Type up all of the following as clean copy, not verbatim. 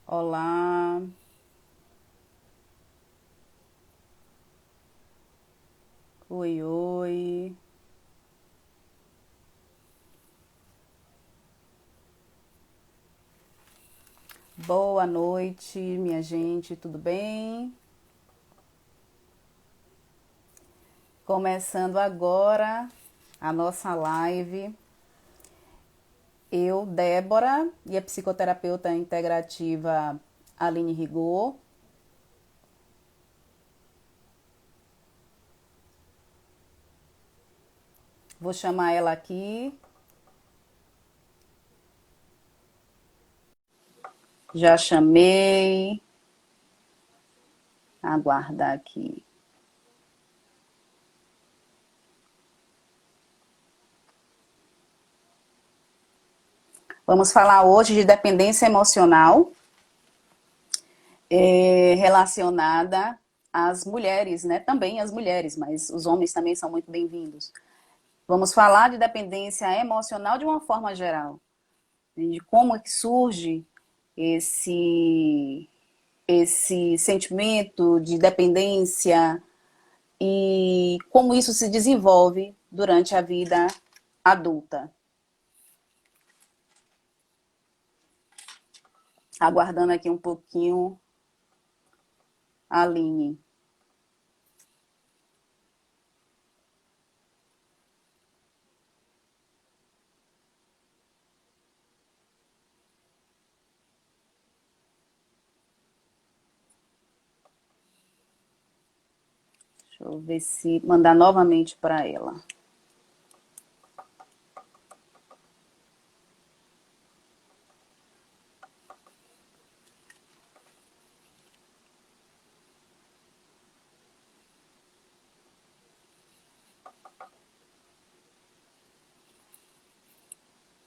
Olá, oi, oi. Boa noite, minha gente, tudo bem? Começando agora a nossa live. Eu, Débora, e a psicoterapeuta integrativa Aline Rigor. Vou chamar ela aqui. Já chamei. Aguardar aqui. Vamos falar hoje de dependência emocional relacionada às mulheres, né? Também às mulheres, mas os homens também são muito bem-vindos. Vamos falar de dependência emocional de uma forma geral, de como é que surge esse esse sentimento de dependência e como isso se desenvolve durante a vida adulta. Aguardando aqui um pouquinho a Aline. Deixa eu ver se mandar novamente para ela.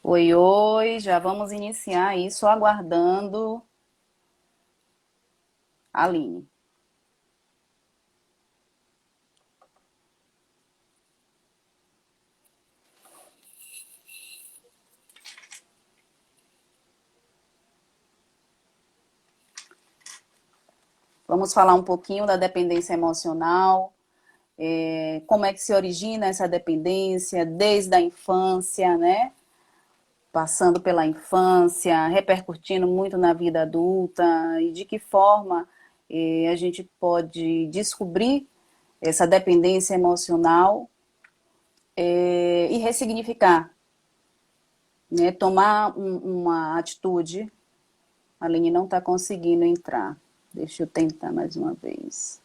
Oi, oi, já vamos iniciar isso aguardando a Aline. Vamos falar um pouquinho da dependência emocional, como é que se origina essa dependência desde a infância, né? Passando pela infância, repercutindo muito na vida adulta, e de que forma a gente pode descobrir essa dependência emocional e ressignificar, né? Tomar uma atitude. A Aline não está conseguindo entrar. Deixa eu tentar mais uma vez.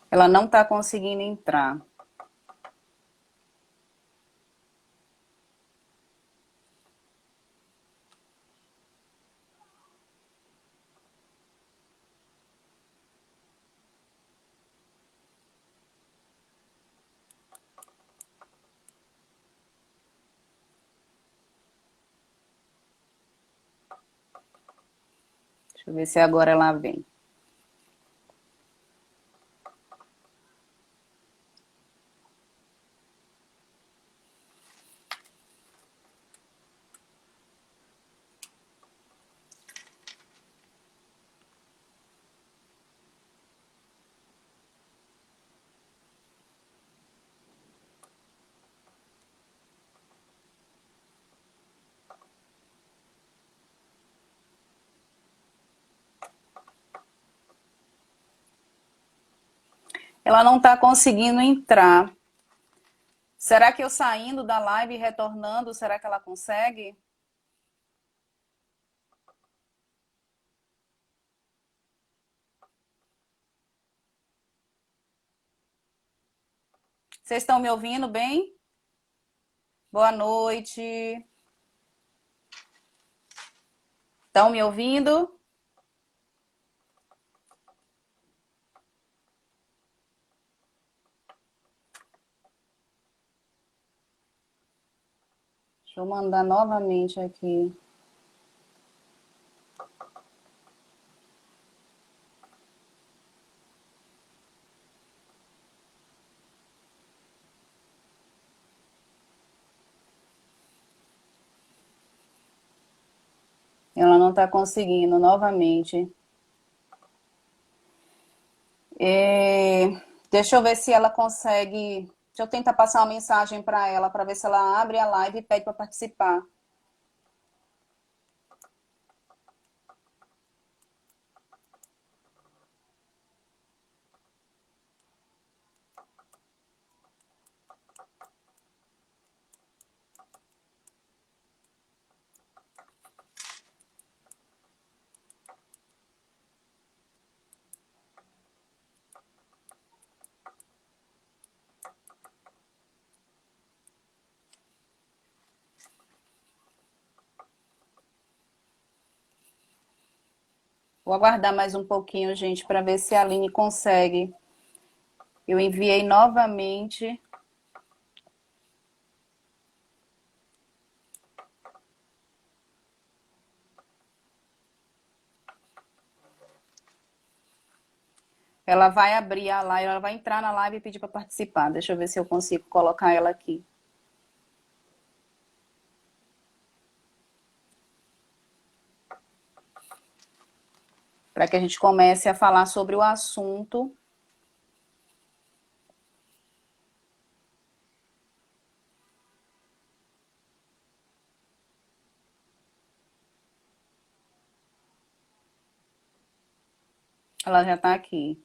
Ela não está conseguindo entrar. Deixa eu ver se agora ela vem. Ela não está conseguindo entrar. Será que eu saindo da live e retornando, será que ela consegue? Vocês estão me ouvindo bem? Boa noite. Estão me ouvindo? Deixa eu mandar novamente aqui. Ela não está conseguindo novamente. Deixa eu ver se ela consegue. Deixa eu tentar passar uma mensagem para ela, para ver se ela abre a live e pede para participar. Vou aguardar mais um pouquinho, gente, para ver se a Aline consegue. Eu enviei novamente. Ela vai abrir a live, ela vai entrar na live e pedir para participar. Deixa eu ver se eu consigo colocar ela aqui. Para que a gente comece a falar sobre o assunto. Ela já está aqui.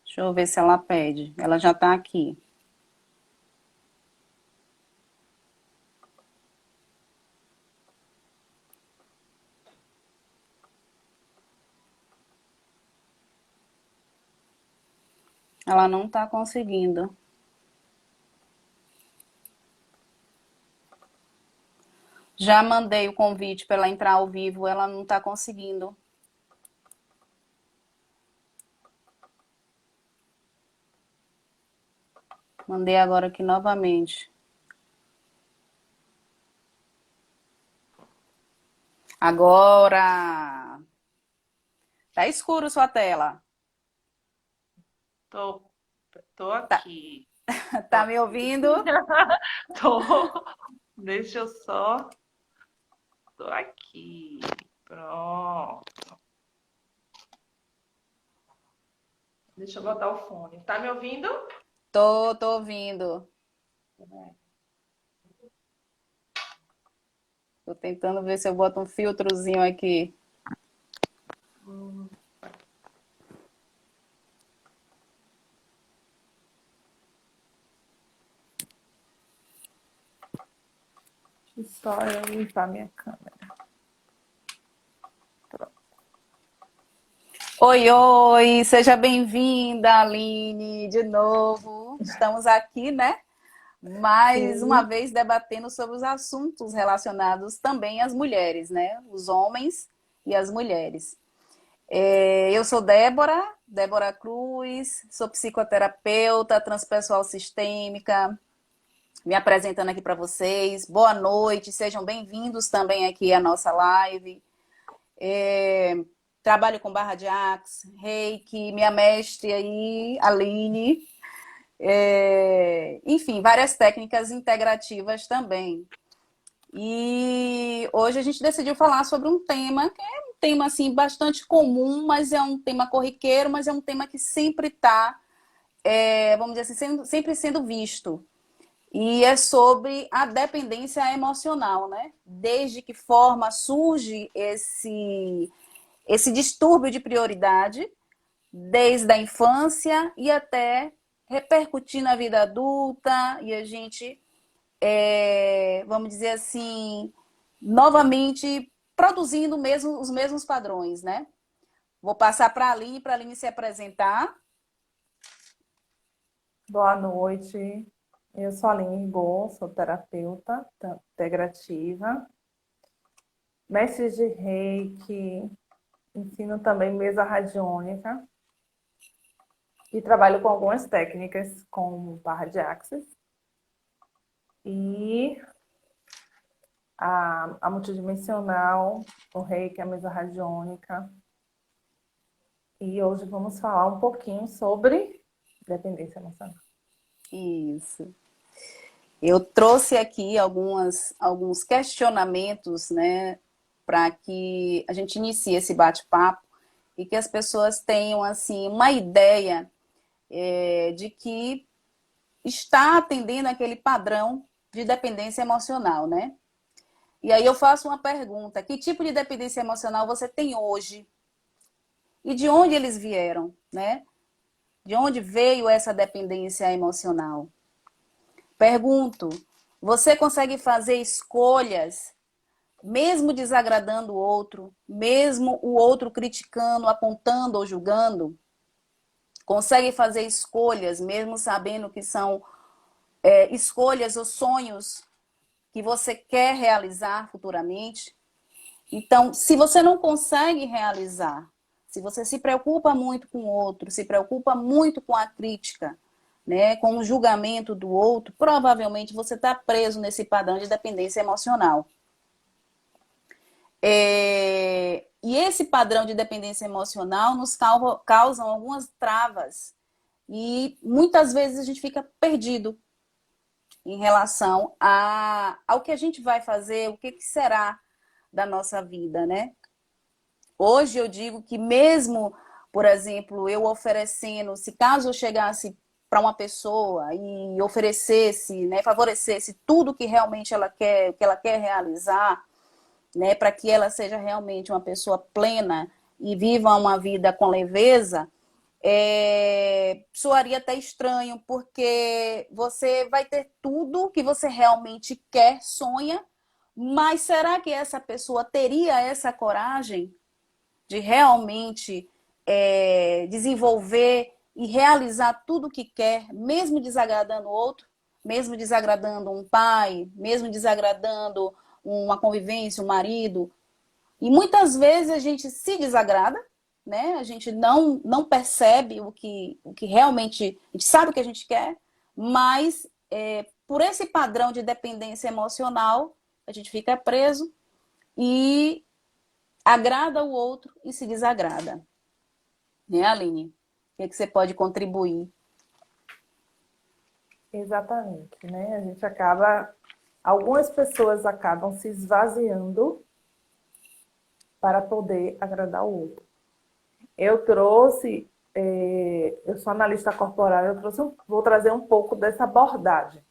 Deixa eu ver se ela pede. Ela já está aqui. Ela não está conseguindo. Já mandei o convite para ela entrar ao vivo, ela não está conseguindo. Mandei agora aqui novamente. Agora. Tá escuro sua tela. Tô, tô Tá, aqui. Tô tá me aqui. ouvindo? Tô. Deixa eu só. Tô aqui. Pronto. Deixa eu botar o fone. Tá me ouvindo? Tô ouvindo. Tô tentando ver se eu boto um filtrozinho aqui. Hum, Deixa só eu limpar minha câmera. Oi, oi, seja bem-vinda, Aline, de novo. Estamos aqui, né? Mais uma Sim. vez debatendo sobre os assuntos relacionados também às mulheres, né? Os homens e as mulheres. Eu sou Débora Cruz, sou psicoterapeuta transpessoal sistêmica, me apresentando aqui para vocês. Boa noite, sejam bem-vindos também aqui à nossa live. Trabalho com barra de axe, reiki, minha mestre aí, Aline. Enfim, várias técnicas integrativas também. E hoje a gente decidiu falar sobre um tema que é um tema assim bastante comum, mas é um tema corriqueiro, mas é um tema que sempre está, vamos dizer assim, sempre sendo visto. E é sobre a dependência emocional, né? Desde que forma surge esse distúrbio de prioridade, desde a infância e até repercutir na vida adulta, e a gente, vamos dizer assim, novamente produzindo mesmo, os mesmos padrões, né? Vou passar para a Aline se apresentar. Boa noite. Eu sou a Aline Bo, sou terapeuta integrativa. mestres de Reiki, ensino também mesa radiônica e trabalho com algumas técnicas como barra de axis e a multidimensional, o Reiki, a mesa radiônica. E hoje vamos falar um pouquinho sobre dependência emocional. Isso. Eu trouxe aqui alguns questionamentos, né, para que a gente inicie esse bate-papo e que as pessoas tenham, assim, uma ideia de que está atendendo aquele padrão de dependência emocional, né? E aí eu faço uma pergunta: que tipo de dependência emocional você tem hoje? E de onde eles vieram, né? De onde veio essa dependência emocional? Pergunto: você consegue fazer escolhas, mesmo desagradando o outro, mesmo o outro criticando, apontando ou julgando? Consegue fazer escolhas, mesmo sabendo que são escolhas ou sonhos que você quer realizar futuramente? Então, se você não consegue realizar, se você se preocupa muito com o outro, se preocupa muito com a crítica, né, com o julgamento do outro, provavelmente você está preso nesse padrão de dependência emocional. E esse padrão de dependência emocional nos causa algumas travas e muitas vezes a gente fica perdido em relação ao que a gente vai fazer, o que será da nossa vida, né? Hoje eu digo que mesmo, por exemplo, eu oferecendo, se caso eu chegasse para uma pessoa e oferecesse, né, favorecesse tudo que realmente ela quer, que ela quer realizar, né, para que ela seja realmente uma pessoa plena e viva uma vida com leveza, soaria até estranho, porque você vai ter tudo que você realmente quer, sonha, mas será que essa pessoa teria essa coragem de realmente desenvolver e realizar tudo o que quer, mesmo desagradando o outro, mesmo desagradando um pai, mesmo desagradando uma convivência, um marido? E muitas vezes a gente se desagrada, né? A gente não percebe o que realmente, a gente sabe o que a gente quer, mas por esse padrão de dependência emocional, a gente fica preso e agrada o outro e se desagrada. Né, Aline? O que você pode contribuir? Exatamente, né? A gente acaba, algumas pessoas acabam se esvaziando para poder agradar o outro. Eu trouxe, eu sou analista corporal, vou trazer um pouco dessa abordagem,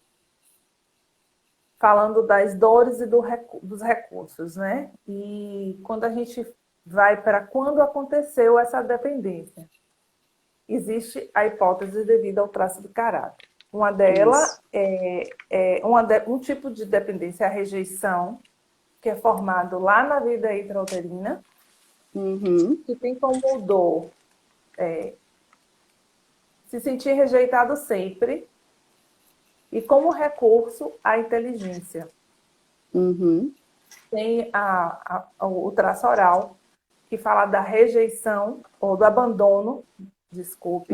falando das dores e dos recursos, né? E quando a gente vai para quando aconteceu essa dependência, existe a hipótese devido ao traço de caráter. Uma delas Isso. um tipo de dependência, a rejeição, que é formado lá na vida intrauterina, que tem como dor se sentir rejeitado sempre e como recurso a inteligência. Tem o traço oral, que fala da rejeição ou do abandono, desculpe,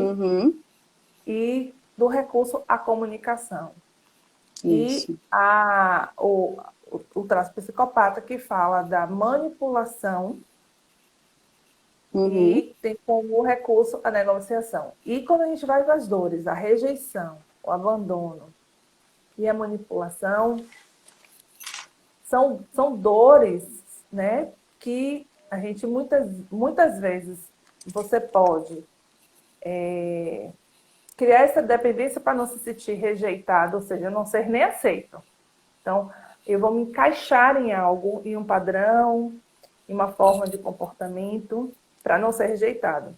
e do recurso à comunicação. Isso. E o traço psicopata, que fala da manipulação e tem como recurso a negociação. E quando a gente vai para as dores, a rejeição, o abandono e a manipulação, são dores, né, que a gente muitas vezes você pode criar essa dependência para não se sentir rejeitado, ou seja, não ser nem aceito. Então, eu vou me encaixar em algo, em um padrão, em uma forma de comportamento, para não ser rejeitado.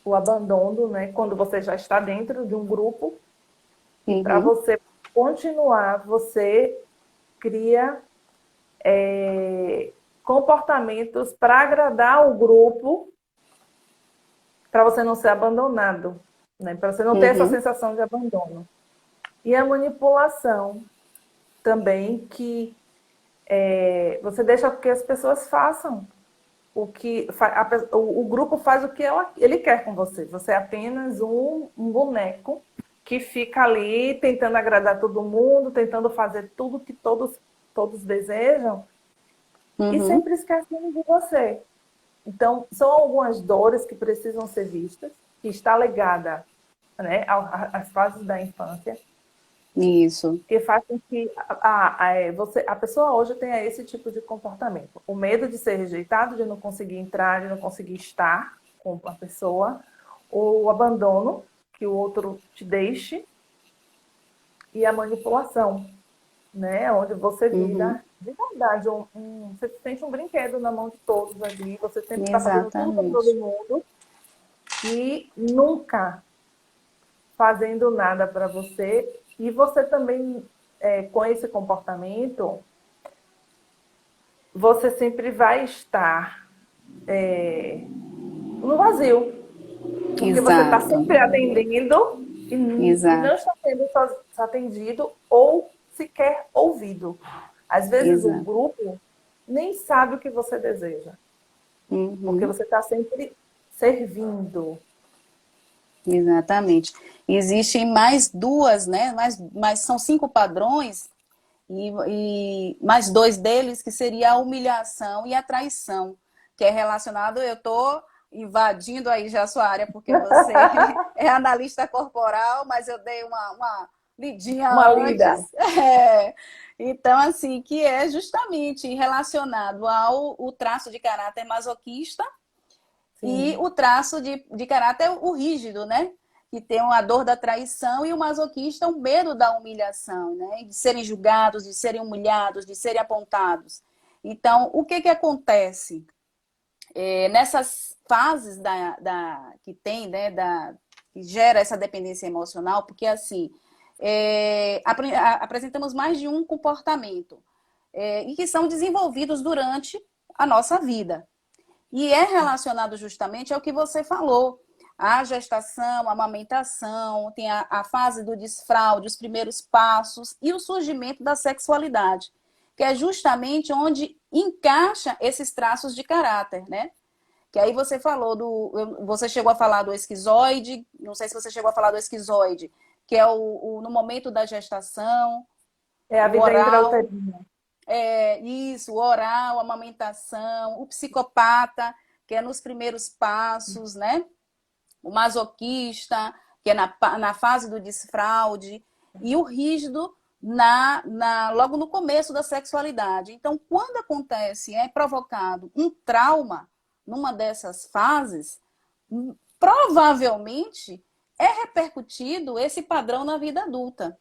O abandono, né, quando você já está dentro de um grupo, e para você continuar, você cria comportamentos para agradar o grupo, para você não ser abandonado, né? Para você não ter essa sensação de abandono. E a manipulação também, que Você deixa que as pessoas façam o grupo faz o que ele quer com você. Você é apenas um boneco que fica ali tentando agradar todo mundo, tentando fazer tudo que todos desejam e Uhum. sempre esquecendo de você. Então, são algumas dores que precisam ser vistas, que está ligada, né, às fases da infância, Isso. que faz com que a pessoa hoje tenha esse tipo de comportamento. O medo de ser rejeitado, de não conseguir entrar, de não conseguir estar com a pessoa, o abandono, que o outro te deixe, e a manipulação, né? Onde você Uhum. vira, de verdade, você sente um brinquedo na mão de todos ali, você sempre está fazendo tudo para todo Exatamente. mundo e nunca fazendo nada para você. E você também, com esse comportamento, você sempre vai estar no vazio, porque você está Exato. sempre atendendo e não Exato. está sendo atendido ou sequer ouvido. Às vezes o Exato. grupo nem sabe o que você deseja, porque Uhum. você está sempre servindo. Exatamente. Existem mais duas, né? Mais são 5 padrões e mais 2 deles que seria a humilhação e a traição, que é relacionado. Eu estou invadindo aí já a sua área porque você é analista corporal, mas eu dei uma lidinha Uma lida. antes. É. Então, assim, que é justamente relacionado ao o traço de caráter masoquista e Sim. o traço de caráter, o rígido, né? Que tem a dor da traição e o masoquista, o medo da humilhação, né? De serem julgados, de serem humilhados, de serem apontados. Então, o que acontece? Nessas fases que tem, né, que gera essa dependência emocional, porque assim, apresentamos mais de um comportamento e que são desenvolvidos durante a nossa vida. E é relacionado justamente ao que você falou. A gestação, a amamentação, tem a fase do desfraude, os primeiros passos e o surgimento da sexualidade, que é justamente onde encaixa esses traços de caráter, né? Que aí você falou você chegou a falar do esquizoide, não sei se você chegou a falar do esquizoide, que é no momento da gestação, É a o vida oral, intrauterina. isso, o oral, a amamentação, o psicopata, que é nos primeiros passos, né? O masoquista, que é na fase do desfraude, e o rígido logo no começo da sexualidade. Então, quando acontece, é provocado um trauma numa dessas fases, provavelmente é repercutido esse padrão na vida adulta.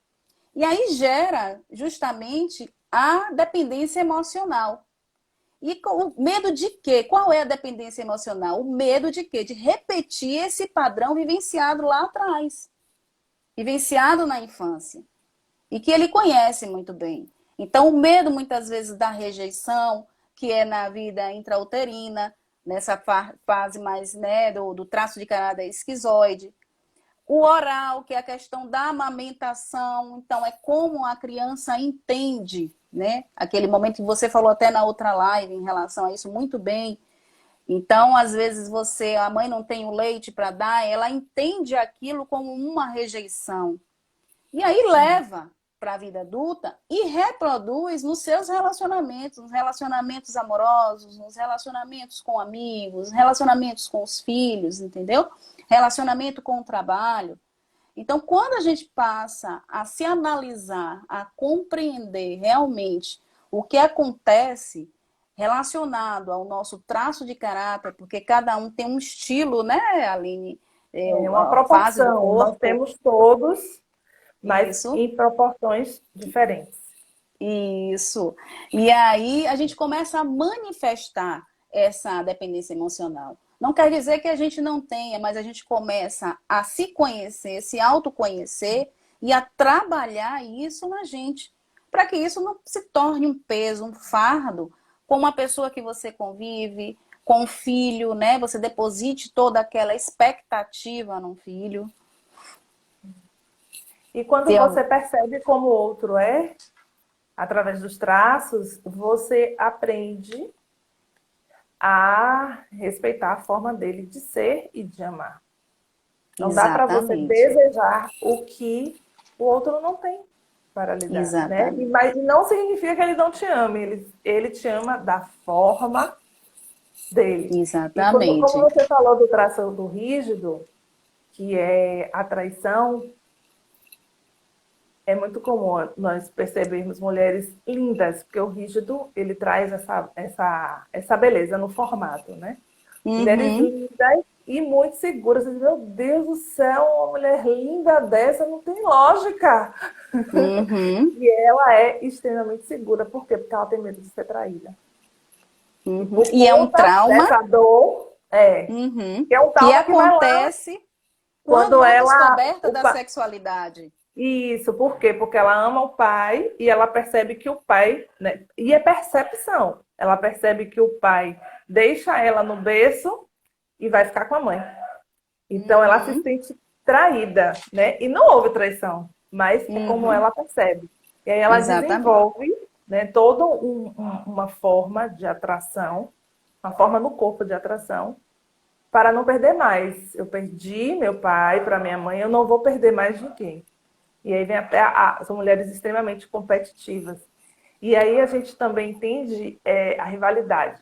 E aí gera justamente a dependência emocional. E o medo de quê? Qual é a dependência emocional? O medo de quê? De repetir esse padrão vivenciado lá atrás, vivenciado na infância, e que ele conhece muito bem. Então, o medo, muitas vezes, da rejeição, que é na vida intrauterina, nessa fase mais, né, do traço de caráter esquizoide. O oral, que é a questão da amamentação, então é como a criança entende, né? Aquele momento que você falou até na outra live em relação a isso muito bem. Então, às vezes a mãe não tem o leite para dar, ela entende aquilo como uma rejeição. E aí leva para a vida adulta e reproduz nos seus relacionamentos, nos relacionamentos amorosos, nos relacionamentos com amigos, relacionamentos com os filhos, entendeu? Relacionamento com o trabalho. Então, quando a gente passa a se analisar, a compreender realmente o que acontece relacionado ao nosso traço de caráter, porque cada um tem um estilo, né, Aline? É uma A fase do proporção. Nós corpo, temos todos, mas isso. em proporções diferentes. Isso. E aí a gente começa a manifestar essa dependência emocional. Não quer dizer que a gente não tenha, mas a gente começa a se conhecer, se autoconhecer e a trabalhar isso na gente, para que isso não se torne um peso, um fardo, com uma pessoa que você convive, com um filho, né? Você deposite toda aquela expectativa num filho. E quando Ter você percebe como o outro é, através dos traços, você aprende a respeitar a forma dele de ser e de amar. Não dá para você Exatamente. desejar o que o outro não tem para lhe dar, né? Exatamente. Mas não significa que ele não te ame, ele te ama da forma dele. E como Exatamente. você falou do traço do rígido, que é a traição, é muito comum nós percebermos mulheres lindas, porque o rígido, ele traz essa beleza no formato, né? Mulheres Uhum, lindas e muito seguras. Meu Deus do céu, uma mulher linda dessa não tem lógica. uhum, E ela é extremamente segura. Por quê? Porque ela tem medo de ser traída. E uhum. por E é um conta trauma, dessa dor, uhum, que é um que trauma que vai lá acontece quando quando há ela. descoberta da sexualidade. Isso, por quê? Porque ela ama o pai e ela percebe que o pai, né? E é percepção. Ela percebe que o pai deixa ela no berço e vai ficar com a mãe. Então ela se Uhum, sente traída, né? E não houve traição, mas é como uhum, ela percebe. E aí ela exatamente. desenvolve, né, toda uma forma de atração, uma forma no corpo de atração, para não perder mais. Eu perdi meu pai para minha mãe, eu não vou perder mais ninguém. E aí vem até são mulheres extremamente competitivas. E aí a gente também entende a rivalidade.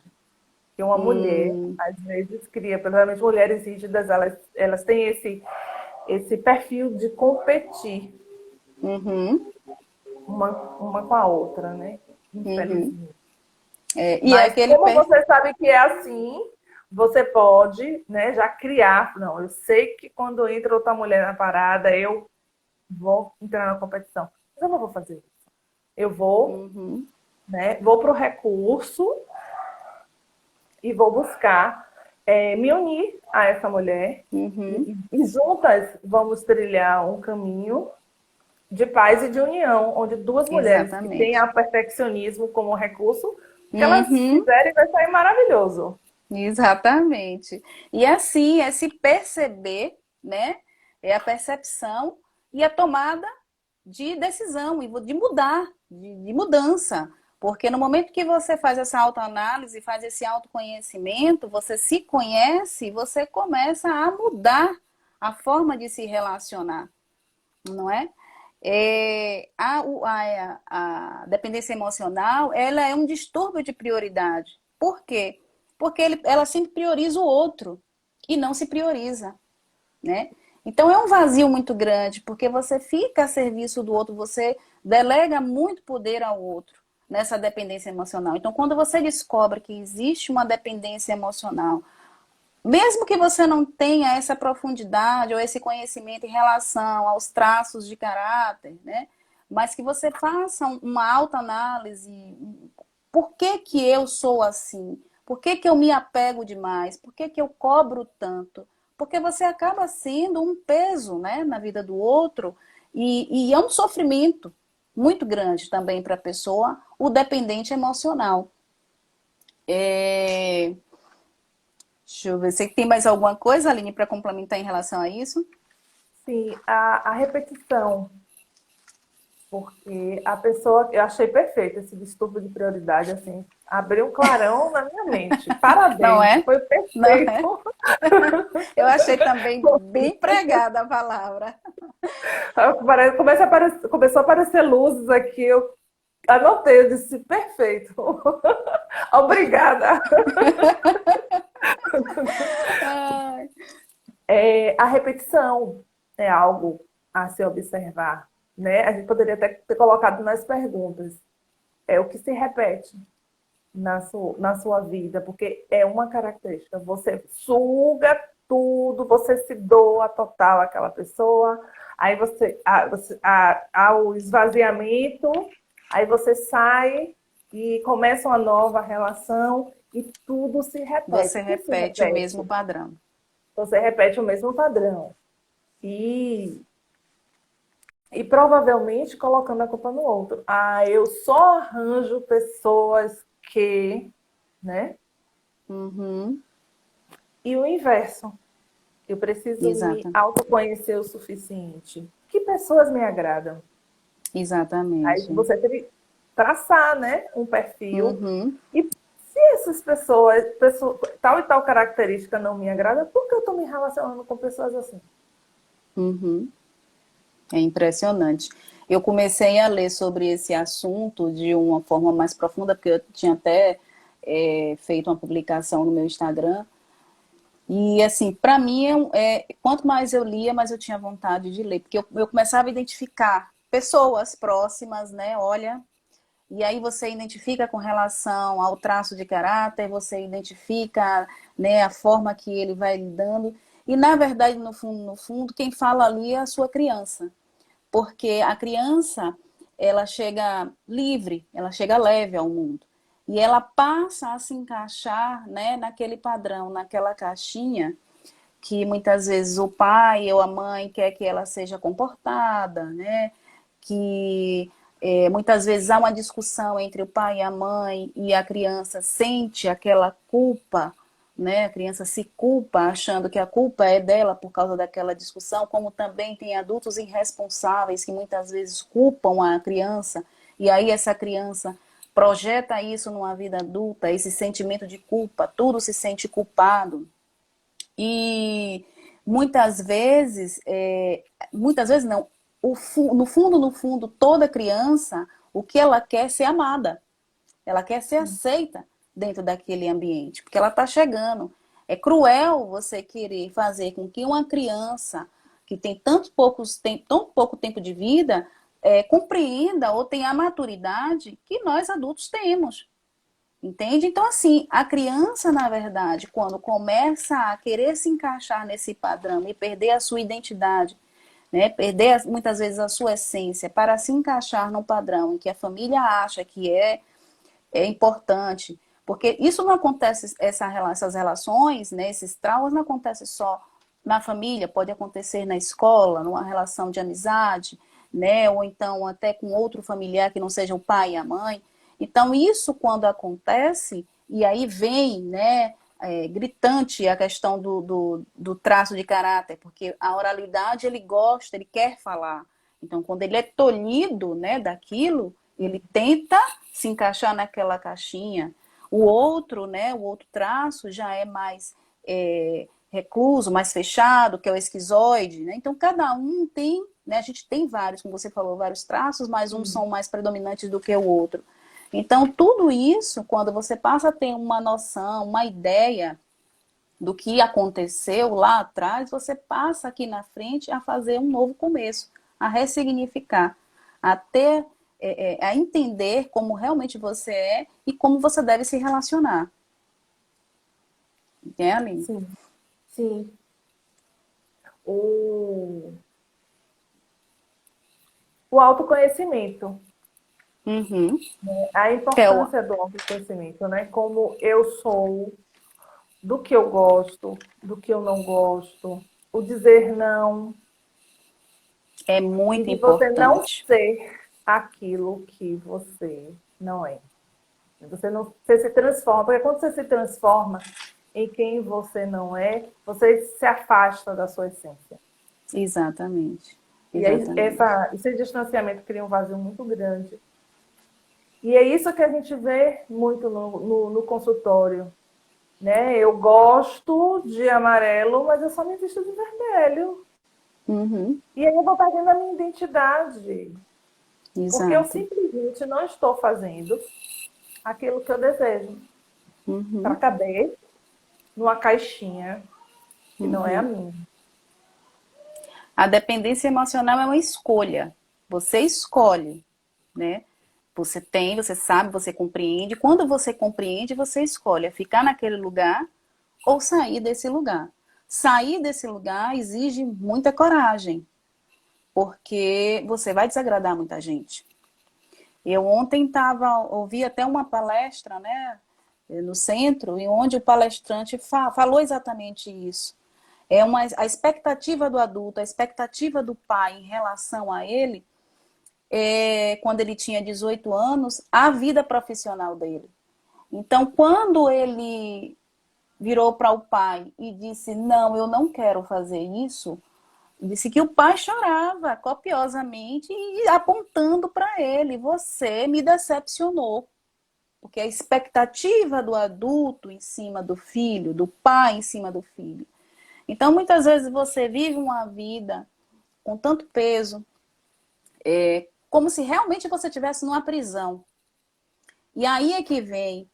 Que uma mulher, Hum, às vezes, cria, principalmente mulheres rígidas, elas têm esse perfil de competir uhum, uma com a outra, né? uhum. Infelizmente. E é Mas aquele como você sabe que é assim, você pode, né, já criar. Não, eu sei que quando entra outra mulher na parada, eu vou entrar na competição. Mas eu não vou fazer isso. Eu vou, Uhum, né, vou para o recurso e vou buscar me unir a essa mulher uhum, e juntas vamos trilhar um caminho de paz e de união, onde duas mulheres que têm exatamente. a perfeccionismo como recurso, que elas Uhum, fizerem vai sair maravilhoso. exatamente. E assim, é se perceber, né? É a percepção e a tomada de decisão e de mudar, de mudança. Porque no momento que você faz essa autoanálise, faz esse autoconhecimento, você se conhece, você começa a mudar a forma de se relacionar, não é? A dependência emocional, ela é um distúrbio de prioridade. Por quê? Porque ela sempre prioriza o outro e não se prioriza, né? Então é um vazio muito grande, porque você fica a serviço do outro, você delega muito poder ao outro nessa dependência emocional. Então, quando você descobre que existe uma dependência emocional, mesmo que você não tenha essa profundidade ou esse conhecimento em relação aos traços de caráter, né? Mas que você faça uma autoanálise. Por que que eu sou assim? Por que que eu me apego demais? Por que que eu cobro tanto? Porque você acaba sendo um peso, né, na vida do outro e é um sofrimento muito grande também para a pessoa, o dependente emocional. É... Deixa eu ver. Você tem mais alguma coisa, Aline, para complementar em relação a isso? Sim, a repetição, porque a pessoa, eu achei perfeito esse distúrbio de prioridade, assim, abriu um clarão na minha mente. Não Parabéns, é? foi Não é? perfeito. Eu achei também bem pregada a palavra. Começou a aparecer luzes aqui, eu anotei, eu disse, perfeito. Obrigada. Ai. A repetição é algo a se observar, né? A gente poderia até ter colocado nas perguntas. É o que se repete na sua vida, porque é uma característica. Você suga tudo, você se doa total àquela pessoa, aí há o esvaziamento, aí você sai e começa uma nova relação e tudo se repete. Você O que se repete o repete? mesmo padrão. Você repete o mesmo padrão. E, e provavelmente colocando a culpa no outro. Ah, eu só arranjo pessoas que, né? Uhum. E o inverso. Eu preciso me Exata. autoconhecer o suficiente. Que pessoas me agradam? Aí Exatamente. você traçar, né, um perfil. Uhum. E se essas pessoas, tal e tal característica não me agrada, por que eu estou me relacionando com pessoas assim? Uhum. É impressionante. Eu comecei a ler sobre esse assunto de uma forma mais profunda, porque eu tinha até feito uma publicação no meu Instagram. E, assim, para mim, quanto mais eu lia, mais eu tinha vontade de ler, porque eu começava a identificar pessoas próximas, né? Olha, e aí você identifica com relação ao traço de caráter, você identifica, né, a forma que ele vai lidando. E, na verdade, no fundo, quem fala ali é a sua criança. Porque a criança, ela chega livre, ela chega leve ao mundo. E ela passa a se encaixar, né, naquele padrão, naquela caixinha que muitas vezes o pai ou a mãe quer que ela seja comportada, né? Que muitas vezes há uma discussão entre o pai e a mãe e a criança sente aquela culpa, né? A criança se culpa achando que a culpa é dela por causa daquela discussão, como também tem adultos irresponsáveis que muitas vezes culpam a criança e aí essa criança projeta isso numa vida adulta, esse sentimento de culpa, tudo se sente culpado. E muitas vezes não, no fundo, toda criança, o que ela quer é ser amada. Ela quer ser aceita dentro daquele ambiente, porque ela está chegando. É cruel você querer fazer com que uma criança que tem tão pouco tempo de vida compreenda ou tenha a maturidade que nós adultos temos. Entende? Então, assim, a criança, na verdade, quando começa a querer se encaixar nesse padrão e perder a sua identidade, né, perder muitas vezes a sua essência para se encaixar no padrão em que a família acha que é importante, porque isso não acontece, essas relações, né, esses traumas não acontecem só na família, pode acontecer na escola, numa relação de amizade, né, ou então até com outro familiar que não seja o pai e a mãe. Então, isso quando acontece, e aí vem, né, gritante a questão do traço de caráter, porque a oralidade ele gosta, ele quer falar. Então, quando ele é tolhido, né, daquilo, ele tenta se encaixar naquela caixinha. O outro, né, o outro traço já é mais recluso, mais fechado, que é o esquizoide, né? Então, cada um tem, né, a gente tem vários, como você falou, vários traços, mas uns são mais predominantes do que o outro. Então, tudo isso, quando você passa a ter uma noção, uma ideia do que aconteceu lá atrás, você passa aqui na frente a fazer um novo começo, a ressignificar, a ter, a entender como realmente você é e como você deve se relacionar. Né, Aline? Sim, sim. O, o autoconhecimento, Uhum. a Que é o... importância do autoconhecimento, né? Como eu sou, do que eu gosto, do que eu não gosto, o dizer não, É e muito de você não importante. ser aquilo que você não é. Você se transforma, porque quando você se transforma em quem você não é, você se afasta da sua essência. Exatamente. E aí Exatamente. esse distanciamento cria um vazio muito grande. E é isso que a gente vê muito no consultório. Né? Eu gosto de amarelo, mas eu só me visto de vermelho. Uhum. E aí eu vou perdendo a minha identidade. Porque eu Exato. simplesmente não estou fazendo aquilo que eu desejo. Para Uhum. caber numa caixinha que não é a Uhum. minha. A dependência emocional é uma escolha. Você escolhe, né? Você tem, você sabe, você compreende. Quando você compreende, você escolhe ficar naquele lugar ou sair desse lugar. Sair desse lugar exige muita coragem, porque você vai desagradar muita gente. Eu ontem ouvi até uma palestra, né, no centro, em onde o palestrante falou exatamente isso. A expectativa do adulto, a expectativa do pai em relação a ele, quando ele tinha 18 anos, a vida profissional dele. Então, quando ele virou para o pai e disse: Não, eu não quero fazer isso, Disse que o pai chorava copiosamente e apontando para ele: você me decepcionou. Porque a expectativa do adulto em cima do filho, do pai em cima do filho. Então, muitas vezes você vive uma vida com tanto peso, como se realmente você estivesse numa prisão. E aí é que vem,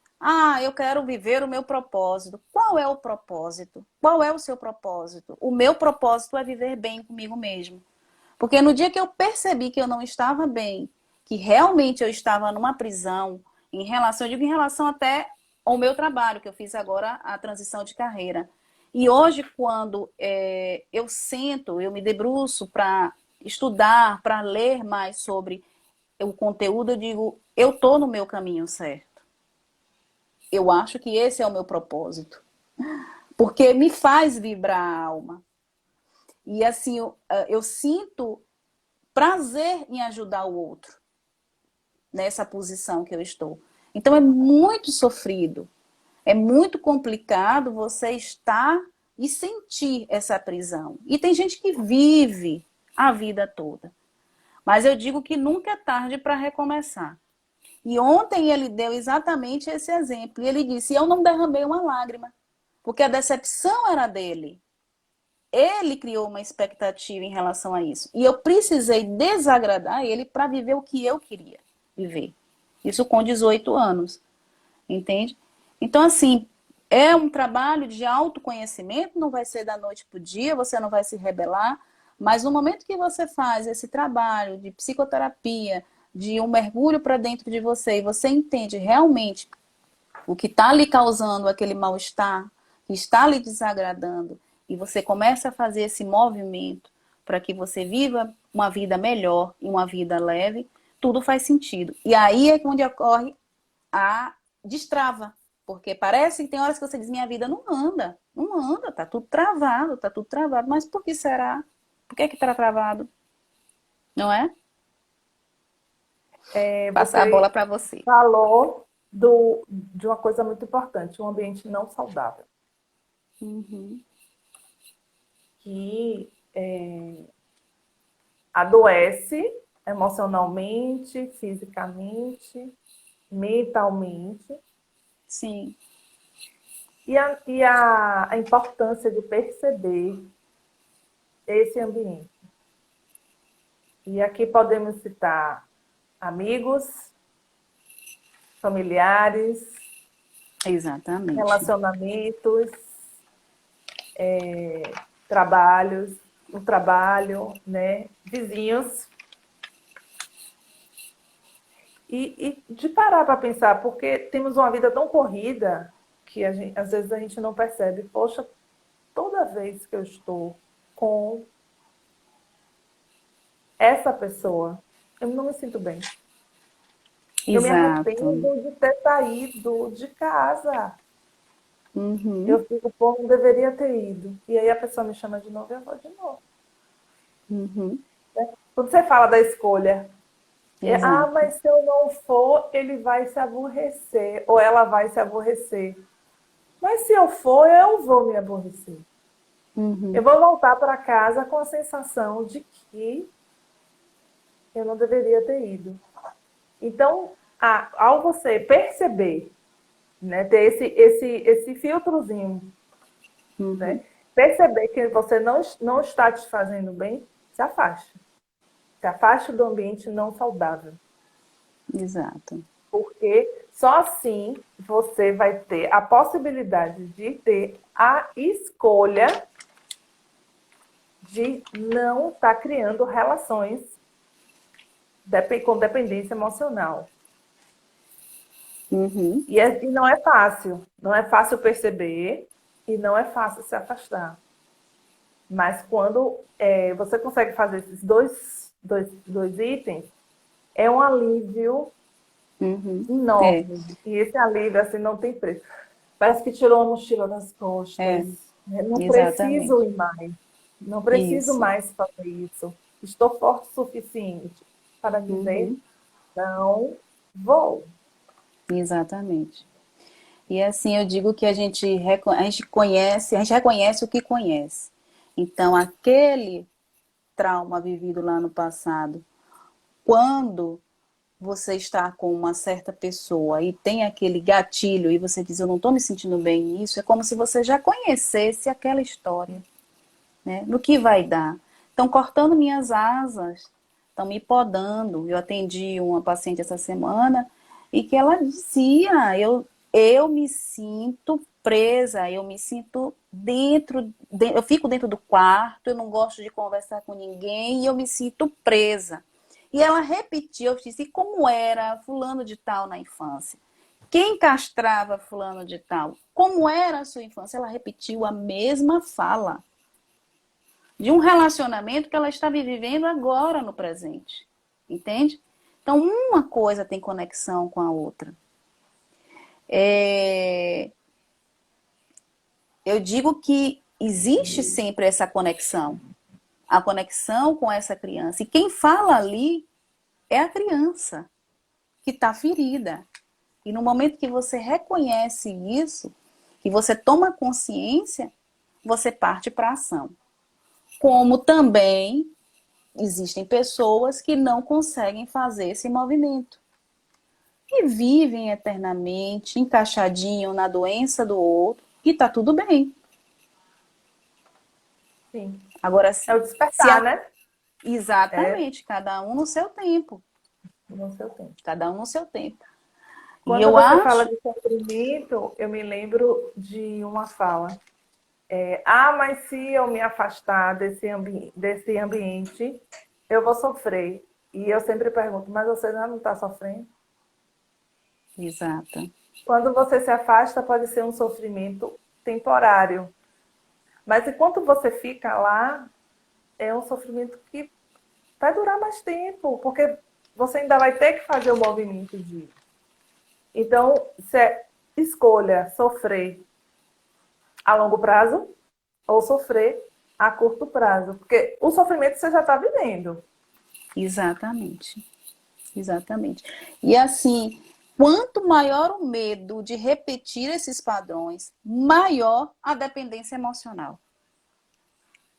eu quero viver o meu propósito. Qual é o propósito? Qual é o seu propósito? O meu propósito é viver bem comigo mesmo. Porque no dia que eu percebi que eu não estava bem, que realmente eu estava numa prisão, eu digo em relação até ao meu trabalho, que eu fiz agora a transição de carreira. E hoje, quando eu sento, eu me debruço para estudar, para ler mais sobre o conteúdo, eu digo, eu estou no meu caminho certo. Eu acho que esse é o meu propósito. Porque me faz vibrar a alma. E assim, eu sinto prazer em ajudar o outro nessa posição que eu estou. Então é muito sofrido, é muito complicado você estar e sentir essa prisão. E tem gente que vive a vida toda. Mas eu digo que nunca é tarde para recomeçar. E ontem ele deu exatamente esse exemplo. E ele disse: eu não derramei uma lágrima, porque a decepção era dele. Ele criou uma expectativa em relação a isso. E eu precisei desagradar ele para viver o que eu queria viver. Isso com 18 anos. Entende? Então, assim, é um trabalho de autoconhecimento, não vai ser da noite para o dia, você não vai se rebelar, mas no momento que você faz esse trabalho de psicoterapia, de um mergulho para dentro de você, e você entende realmente o que está lhe causando aquele mal-estar, que está lhe desagradando, e você começa a fazer esse movimento para que você viva uma vida melhor e uma vida leve, tudo faz sentido. E aí é onde ocorre a destrava. Porque parece que tem horas que você diz, minha vida não anda, tá tudo travado, tá tudo travado. Mas por que será? Por que tá travado? Não é? Passar a bola Você para você. falou de uma coisa muito importante, um ambiente não saudável. Uhum. Que adoece emocionalmente, fisicamente, mentalmente. Sim. E a importância de perceber esse ambiente. E aqui podemos citar amigos, familiares, Exatamente. relacionamentos, trabalhos, o trabalho, né? Vizinhos. E de parar para pensar, porque temos uma vida tão corrida que às vezes a gente não percebe. Poxa, toda vez que eu estou com essa pessoa, eu não me sinto bem. Eu me Exato. arrependo de ter saído de casa. Uhum. Eu fico, pô, não deveria ter ido. E aí a pessoa me chama de novo e eu vou de novo. Uhum. Né? Quando você fala da escolha, Exato. mas se eu não for, ele vai se aborrecer. Ou ela vai se aborrecer. Mas se eu for, eu vou me aborrecer. Eu Uhum. vou voltar para casa com a sensação de que eu não deveria ter ido. Então, ao você perceber, né, ter esse filtrozinho, Uhum. né, perceber que você não está te fazendo bem, se afaste. Se afaste do ambiente não saudável. Exato. Porque só assim você vai ter a possibilidade de ter a escolha de não estar criando relações com dependência emocional. Uhum. E não é fácil. Não é fácil perceber e não é fácil se afastar. Mas quando você consegue fazer esses dois itens, é um alívio Uhum. É, enorme. E esse alívio assim, não tem preço. Parece que tirou a mochila das é, costas. Não preciso exatamente. ir mais. Não preciso Isso. mais fazer isso. Estou forte o suficiente para dizer Uhum. não vou. Exatamente. E assim eu digo que a gente reconhece o que conhece. Então, aquele trauma vivido lá no passado. Quando você está com uma certa pessoa e tem aquele gatilho e você diz, eu não estou me sentindo bem nisso, é como se você já conhecesse aquela história, né? No que vai dar? Estão cortando minhas asas, estão me podando. Eu atendi uma paciente essa semana e que ela dizia, eu me sinto presa, eu me sinto eu fico dentro do quarto, eu não gosto de conversar com ninguém e eu me sinto presa. E ela repetiu, eu disse, e como era fulano de tal na infância? Quem castrava fulano de tal? Como era a sua infância? Ela repetiu a mesma fala de um relacionamento que ela está vivendo agora no presente. Entende? Então, uma coisa tem conexão com a outra. Eu digo que existe sempre essa conexão. A conexão com essa criança. E quem fala ali é a criança que está ferida. E no momento que você reconhece isso, que você toma consciência, você parte para a ação. Como também existem pessoas que não conseguem fazer esse movimento. E vivem eternamente encaixadinho na doença do outro e está tudo bem. Sim. Agora, É o despertar, né? Exatamente, cada um no seu tempo. No seu tempo. Cada um no seu tempo. E Quando eu você fala acho... de sofrimento, eu me lembro de uma fala. Mas se eu me afastar desse ambiente, eu vou sofrer. E eu sempre pergunto, mas você já não está sofrendo? Exato. Quando você se afasta, pode ser um sofrimento temporário. Mas enquanto você fica lá, é um sofrimento que vai durar mais tempo, porque você ainda vai ter que fazer o movimento de ir. Então, você escolha sofrer a longo prazo ou sofrer a curto prazo. Porque o sofrimento você já está vivendo. Exatamente. Exatamente. E assim, quanto maior o medo de repetir esses padrões, maior a dependência emocional.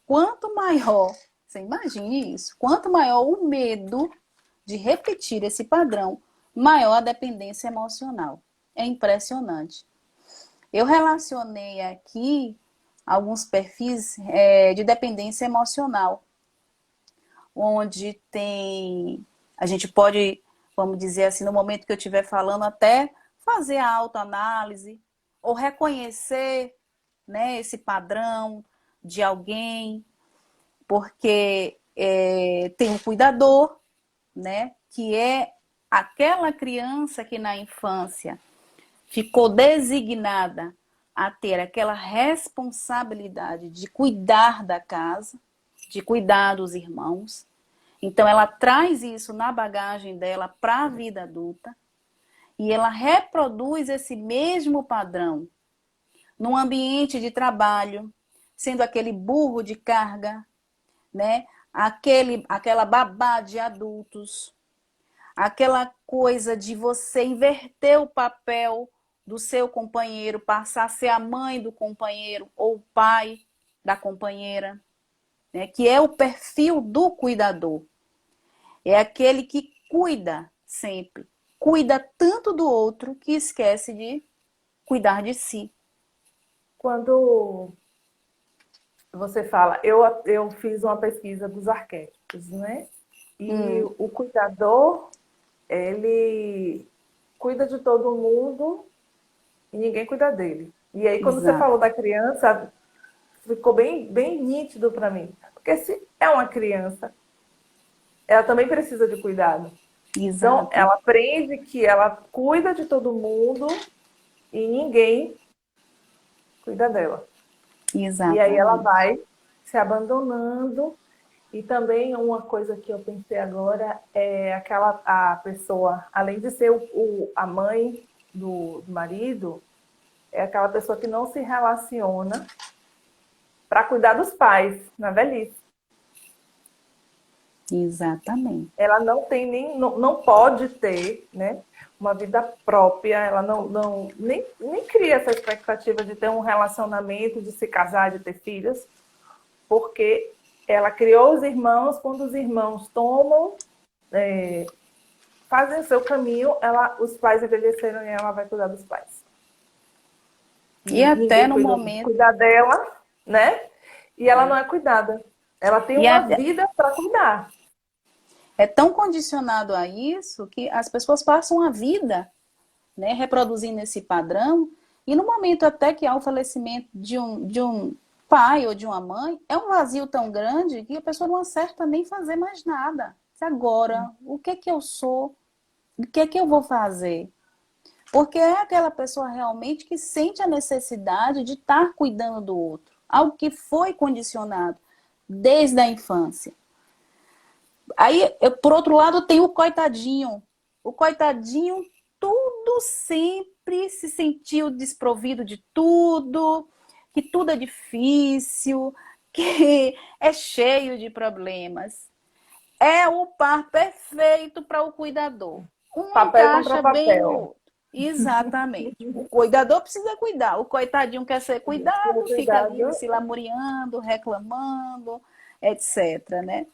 Quanto maior, você imagine isso, quanto maior o medo de repetir esse padrão, maior a dependência emocional. É impressionante. Eu relacionei aqui alguns perfis de dependência emocional, onde a gente pode, vamos dizer assim, no momento que eu estiver falando, até fazer a autoanálise ou reconhecer, né, esse padrão de alguém, porque tem um cuidador, né, que é aquela criança que na infância ficou designada a ter aquela responsabilidade de cuidar da casa, de cuidar dos irmãos. Então ela traz isso na bagagem dela para a vida adulta e ela reproduz esse mesmo padrão num ambiente de trabalho, sendo aquele burro de carga, né? Aquela babá de adultos, aquela coisa de você inverter o papel do seu companheiro, passar a ser a mãe do companheiro ou o pai da companheira, né? Que é o perfil do cuidador. É aquele que cuida sempre. Cuida tanto do outro que esquece de cuidar de si. Quando você fala, eu fiz uma pesquisa dos arquétipos, né? E o cuidador, ele cuida de todo mundo e ninguém cuida dele. E aí, quando você Exato. falou da criança, ficou bem, bem nítido para mim. Porque se é uma criança, ela também precisa de cuidado. Então, Exato. ela aprende que ela cuida de todo mundo e ninguém cuida dela. E aí ela Exatamente. vai se abandonando. E também uma coisa que eu pensei agora é a pessoa, além de ser a mãe do marido, é aquela pessoa que não se relaciona para cuidar dos pais na velhice. Exatamente. Ela não tem não pode ter, né, uma vida própria, ela nem cria essa expectativa de ter um relacionamento, de se casar, de ter filhos, porque ela criou os irmãos, quando os irmãos tomam, fazem o seu caminho, os pais envelheceram e ela vai cuidar dos pais. E até Ninguém no cuida, momento. cuidar dela, né? E ela não é cuidada. Ela tem E uma até, vida para cuidar. é tão condicionado a isso que as pessoas passam a vida, né, reproduzindo esse padrão, e no momento até que há o falecimento de um pai ou de uma mãe, é um vazio tão grande que a pessoa não acerta nem fazer mais nada. Agora, o que é que eu sou? O que é que eu vou fazer? Porque é aquela pessoa realmente que sente a necessidade de estar cuidando do outro, algo que foi condicionado desde a infância. Aí, por outro lado, tem o coitadinho. O coitadinho, tudo sempre se sentiu desprovido de tudo, que tudo é difícil, que é cheio de problemas. É o par perfeito para o cuidador. Um Papel contra encaixa bem no papel. outro. Exatamente. O cuidador precisa cuidar. O coitadinho quer ser cuidado, fica ali Cuidado. se lamuriando, reclamando, etc, né?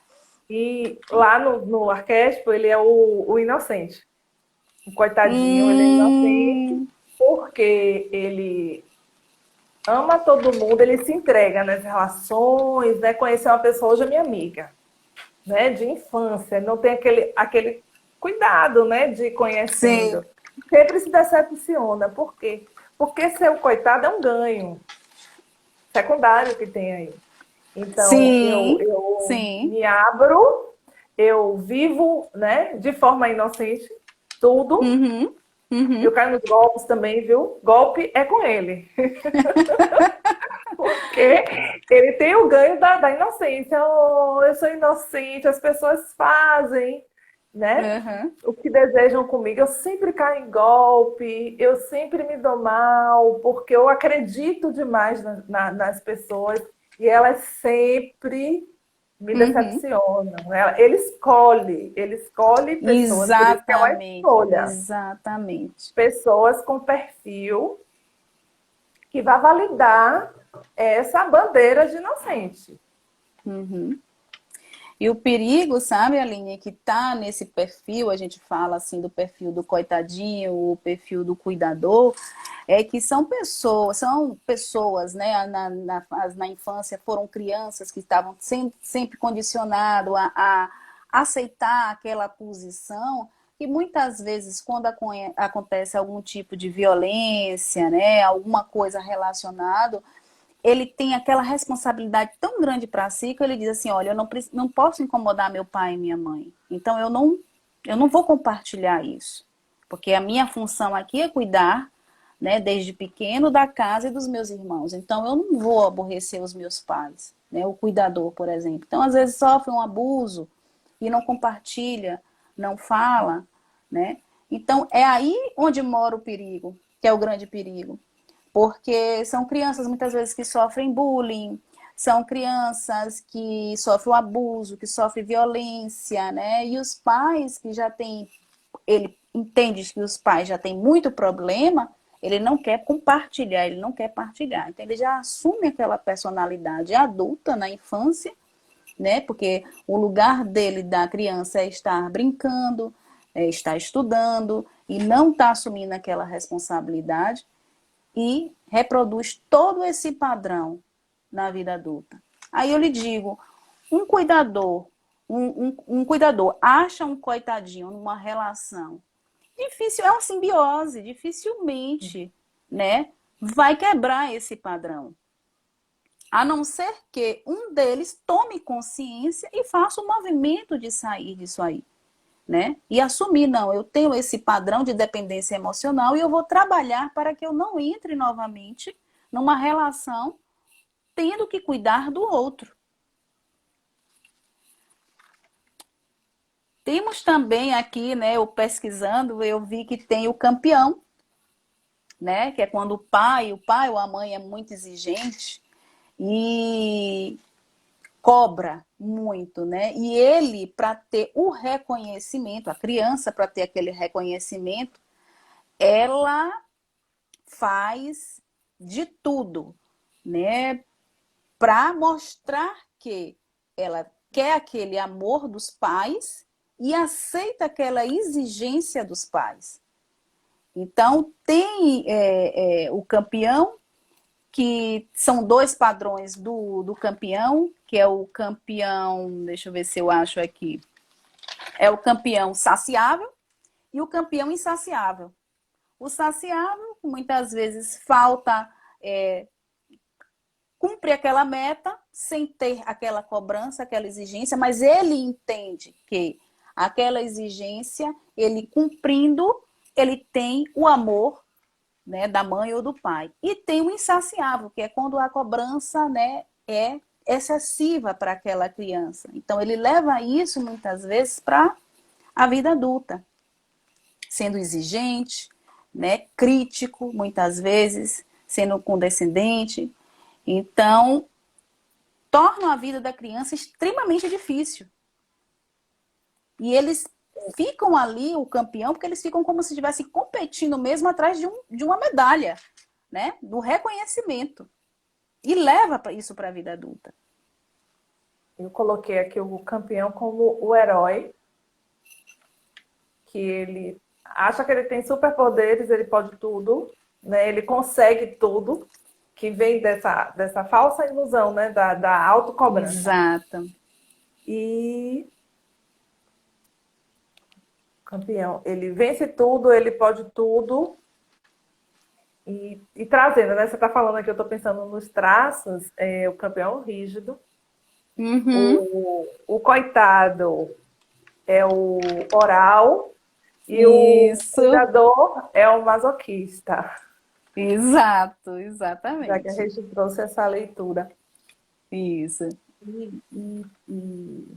E lá no arquétipo, ele é o inocente. O coitadinho, ele é inocente Hum, porque ele ama todo mundo, ele se entrega nas relações, né? Conhecer uma pessoa, hoje é minha amiga, né? De infância, não tem aquele cuidado, né? De ir sim, conhecendo. Sempre se decepciona. Por quê? Porque ser o coitado é um ganho secundário que tem aí. Então, sim, eu sim. me abro, eu vivo, né, de forma inocente, tudo. Uhum, Eu uhum. caio nos golpes também, viu? Golpe é com ele. Porque ele tem o ganho da inocência. Oh, eu sou inocente, as pessoas fazem, né? Uhum. O que desejam comigo. Eu sempre caio em golpe, eu sempre me dou mal, porque eu acredito demais nas pessoas e elas sempre me Uhum. decepcionam. Ele escolhe pessoas, por isso que é uma Exatamente, escolha. exatamente. Pessoas com perfil que vai validar essa bandeira de inocente. Uhum. E o perigo, sabe, Aline, que tá nesse perfil, a gente fala assim do perfil do coitadinho, o perfil do cuidador, é que são pessoas, né, na infância foram crianças que estavam sempre condicionados a aceitar aquela posição, e muitas vezes quando acontece algum tipo de violência, né, alguma coisa relacionada, ele tem aquela responsabilidade tão grande para si que ele diz assim, olha, eu não posso incomodar meu pai e minha mãe. Então eu não vou compartilhar isso. Porque a minha função aqui é cuidar, né, desde pequeno da casa e dos meus irmãos. Então eu não vou aborrecer os meus pais, né, o cuidador, por exemplo. Então às vezes sofre um abuso e não compartilha, não fala, né? Então é aí onde mora o perigo, que é o grande perigo, porque são crianças muitas vezes que sofrem bullying, são crianças que sofrem abuso, que sofrem violência, né? E os pais que já têm, ele entende que os pais já têm muito problema, ele não quer compartilhar, ele não quer partilhar. Então ele já assume aquela personalidade adulta na infância, né? Porque o lugar dele, da criança, é estar brincando, é estar estudando e não está assumindo aquela responsabilidade e reproduz todo esse padrão na vida adulta. Aí eu lhe digo, um cuidador, um cuidador acha um coitadinho numa relação, difícil, é uma simbiose, dificilmente, né, vai quebrar esse padrão. A não ser que um deles tome consciência e faça o movimento de sair disso aí, né? E assumir, não, eu tenho esse padrão de dependência emocional e eu vou trabalhar para que eu não entre novamente numa relação tendo que cuidar do outro. Temos também aqui, né, eu pesquisando, eu vi que tem o campeão, né, que é quando o pai ou a mãe é muito exigente e cobra muito, né? E ele, para ter o reconhecimento, a criança, para ter aquele reconhecimento, ela faz de tudo, né, para mostrar que ela quer aquele amor dos pais e aceita aquela exigência dos pais. Então, tem o campeão, que são dois padrões do campeão, que é o campeão, deixa eu ver se eu acho aqui, é o campeão saciável e o campeão insaciável. O saciável, muitas vezes, falta cumprir aquela meta sem ter aquela cobrança, aquela exigência, mas ele entende que aquela exigência, ele cumprindo, ele tem o amor, né, da mãe ou do pai. E tem o insaciável, que é quando a cobrança, né, é excessiva para aquela criança. Então, ele leva isso, muitas vezes, para a vida adulta, sendo exigente, né, crítico, muitas vezes, sendo condescendente. Então, torna a vida da criança extremamente difícil. E eles ficam ali, o campeão, porque eles ficam como se estivessem competindo mesmo atrás de uma medalha, né? Do reconhecimento. E leva isso para a vida adulta. Eu coloquei aqui o campeão como o herói, que ele acha que ele tem superpoderes, ele pode tudo, né? Ele consegue tudo, que vem dessa falsa ilusão, né? Da autocobrança. Exato. E campeão, ele vence tudo, ele pode tudo. E trazendo, né? Você está falando aqui, eu estou pensando nos traços, o campeão rígido, Uhum. o coitado é o oral e o Isso. cuidador é o masoquista, Exato, já que a exatamente. gente trouxe essa leitura. Isso. E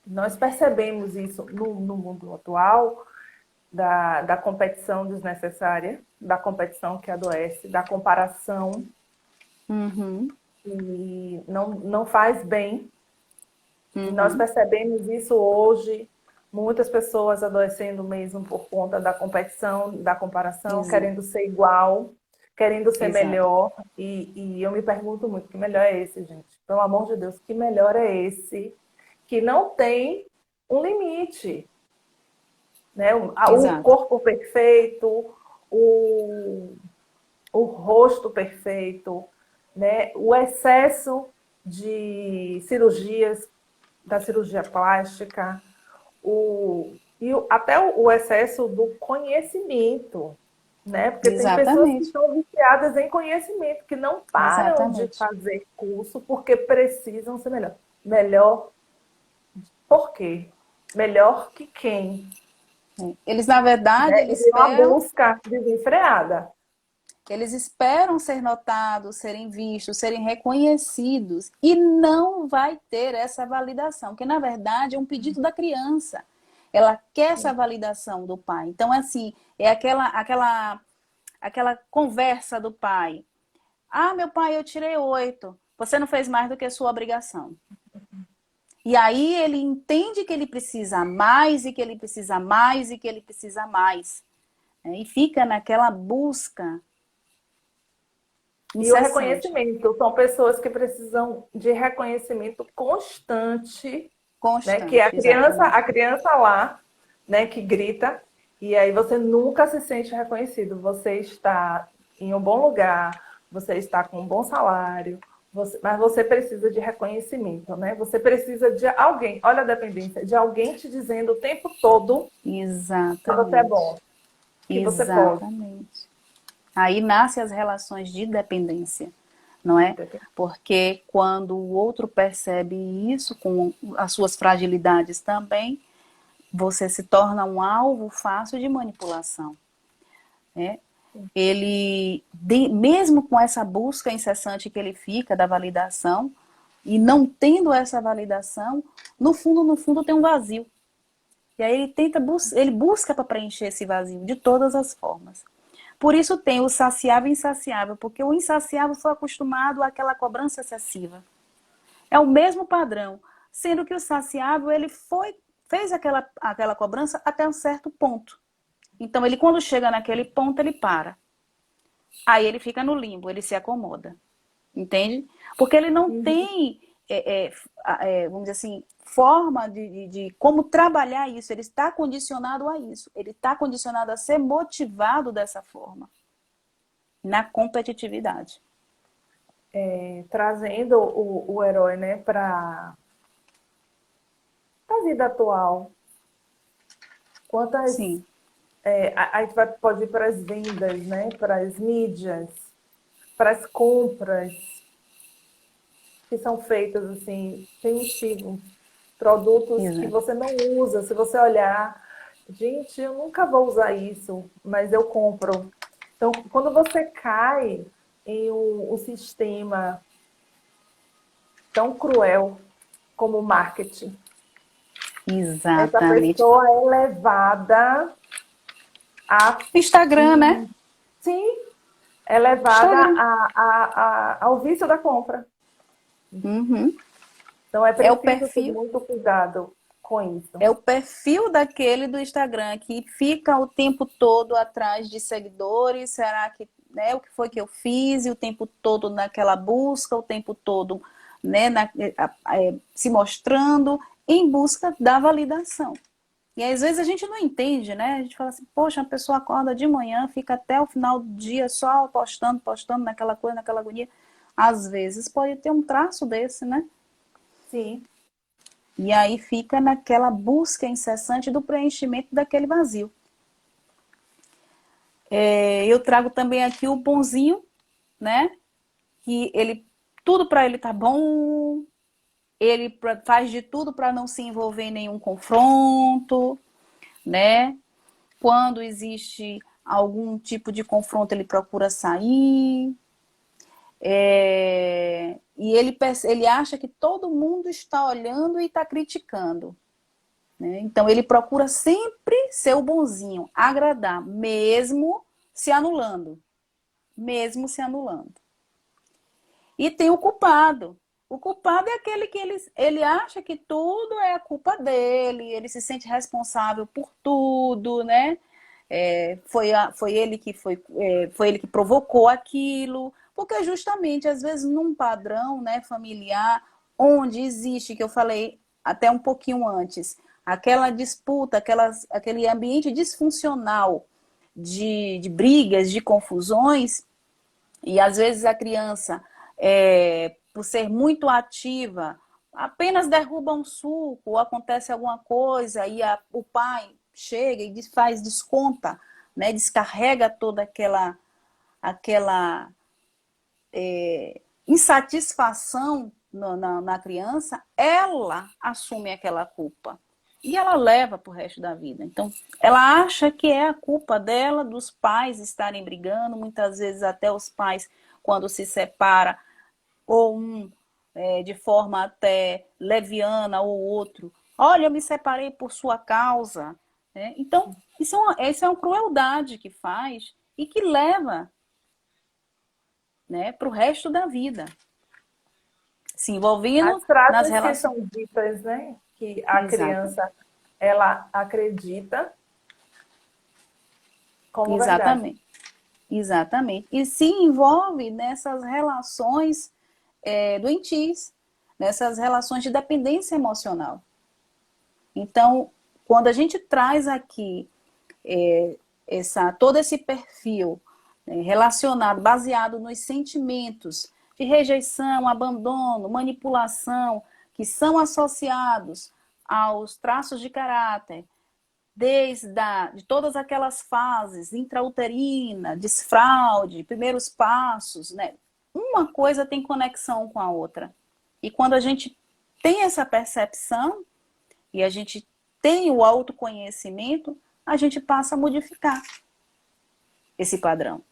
nós percebemos isso no mundo atual, da competição desnecessária, da competição que adoece, da comparação Uhum. que não faz bem. E nós Uhum. percebemos isso hoje, muitas pessoas adoecendo mesmo por conta da competição, da comparação, Exato. querendo ser igual, querendo ser Exato. melhor. E eu me pergunto muito, que melhor é esse, gente? Pelo amor de Deus, que melhor é esse que não tem um limite? Né? O Exato. corpo perfeito, o rosto perfeito, né? O excesso de cirurgias, da cirurgia plástica, até o excesso do conhecimento, né? Porque tem pessoas que Exatamente. estão viciadas em conhecimento, que não param de Exatamente. fazer curso porque precisam ser melhor. Melhor por quê? Melhor que quem? Eles, na verdade, Né? E vem uma busca desenfreada. eles esperam ser notados, serem vistos, serem reconhecidos e não vai ter essa validação, que na verdade é um pedido da criança. Ela quer essa validação do pai. Então, assim, é aquela conversa do pai. Ah, meu pai, eu tirei 8. Você não fez mais do que a sua obrigação. E aí ele entende que ele precisa mais e que ele precisa mais e que ele precisa mais. Né? E fica naquela busca E o incessante, reconhecimento, são pessoas que precisam de reconhecimento constante, né? Que é constante, a exatamente. criança lá, né, que grita, e aí você nunca se sente reconhecido. Você está em um bom lugar, você está com um bom salário, mas você precisa de reconhecimento, né? Você precisa de alguém, olha a dependência, de alguém te dizendo o tempo todo que você é Exatamente. bom, que você pode. Exatamente. Aí nascem as relações de dependência, não é? Porque quando o outro percebe isso com as suas fragilidades também, você se torna um alvo fácil de manipulação, né? Ele, mesmo com essa busca incessante que ele fica da validação, e não tendo essa validação, no fundo tem um vazio. E aí ele busca para preencher esse vazio de todas as formas. Por isso tem o saciável e insaciável, porque o insaciável foi acostumado àquela cobrança excessiva. É o mesmo padrão, sendo que o saciável fez aquela cobrança até um certo ponto. Então ele quando chega naquele ponto ele para. Aí ele fica no limbo, ele se acomoda. Entende? Porque ele não Uhum. tem vamos dizer assim, forma de como trabalhar isso. Ele está condicionado a isso. Ele está condicionado a ser motivado dessa forma, na competitividade. Trazendo o herói, né, para a vida atual. Quantas Sim, a gente pode ir para as vendas, né? Para as mídias, para as compras que são feitas assim, tem sido produtos que exato. você não usa. Se você olhar, gente, eu nunca vou usar isso, mas eu compro. Então, quando você cai em um sistema tão cruel como o marketing, essa Exatamente. pessoa é levada a Instagram, né? sim, é levada Instagram. ao vício da compra. Uhum. Então é É o preciso ter perfil, muito cuidado com isso. é o perfil daquele do Instagram que fica o tempo todo atrás de seguidores. Será que, né, o que foi que eu fiz? E o tempo todo naquela busca, o tempo todo, né, se mostrando em busca da validação. E às vezes a gente não entende, né? A gente fala assim, poxa, a pessoa acorda de manhã, fica até o final do dia só postando, postando naquela coisa, naquela agonia. Às vezes pode ter um traço desse, né? Sim. E aí fica naquela busca incessante do preenchimento daquele vazio. Eu trago também aqui o bonzinho, né? Que ele, tudo para ele tá bom, ele faz de tudo para não se envolver em nenhum confronto, né? Quando existe algum tipo de confronto, ele procura sair. E ele acha que todo mundo está olhando e está criticando. Né? Então, ele procura sempre ser o bonzinho, agradar, mesmo se anulando. Mesmo se anulando. E tem o culpado. O culpado é aquele que ele acha que tudo é a culpa dele, ele se sente responsável por tudo, né? Foi ele que provocou aquilo, porque justamente, às vezes, num padrão, né, familiar, onde existe, que eu falei até um pouquinho antes, aquela disputa, aquele ambiente disfuncional de brigas, de confusões, e às vezes a criança, por ser muito ativa, apenas derruba um suco, ou acontece alguma coisa, e o pai chega e desconta, né, descarrega toda aquela insatisfação na criança, ela assume aquela culpa. E ela leva para o resto da vida. Então, ela acha que é a culpa dela, dos pais estarem brigando, muitas vezes até os pais, quando se separa, ou de forma até leviana, ou outro. Olha, eu me separei por sua causa. Né? Então, isso é uma crueldade que faz e que leva, né, para o resto da vida. Se envolvendo As nas frases que relações. são ditas, né? Que a Exato. criança ela acredita como verdade. Exatamente. Exatamente. E se envolve nessas relações doentias, nessas relações de dependência emocional. Então, quando a gente traz aqui todo esse perfil, né, relacionado, baseado nos sentimentos de rejeição, abandono, manipulação, que são associados aos traços de caráter, de todas aquelas fases, intrauterina, desfraude, primeiros passos, né? Uma coisa tem conexão com a outra. E quando a gente tem essa percepção e a gente tem o autoconhecimento, a gente passa a modificar esse padrão.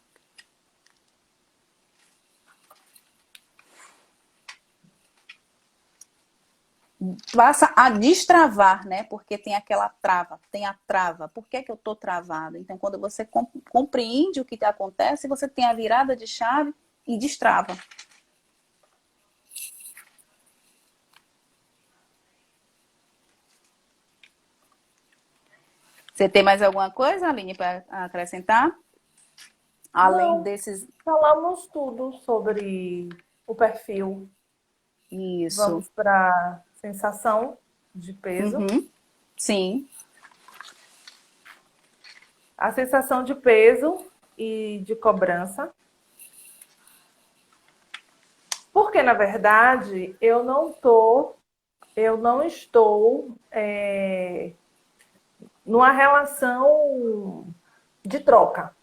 Passa a destravar, né? Porque tem aquela trava, tem a trava. Por que eu estou travada? Então, quando você compreende o que acontece, você tem a virada de chave e destrava. Você tem mais alguma coisa, Aline, para acrescentar? Além Não, desses. falamos tudo sobre o perfil. Isso. Vamos para sensação de peso. Uhum. Sim. A sensação de peso e de cobrança. Porque, na verdade, eu não estou numa relação de troca.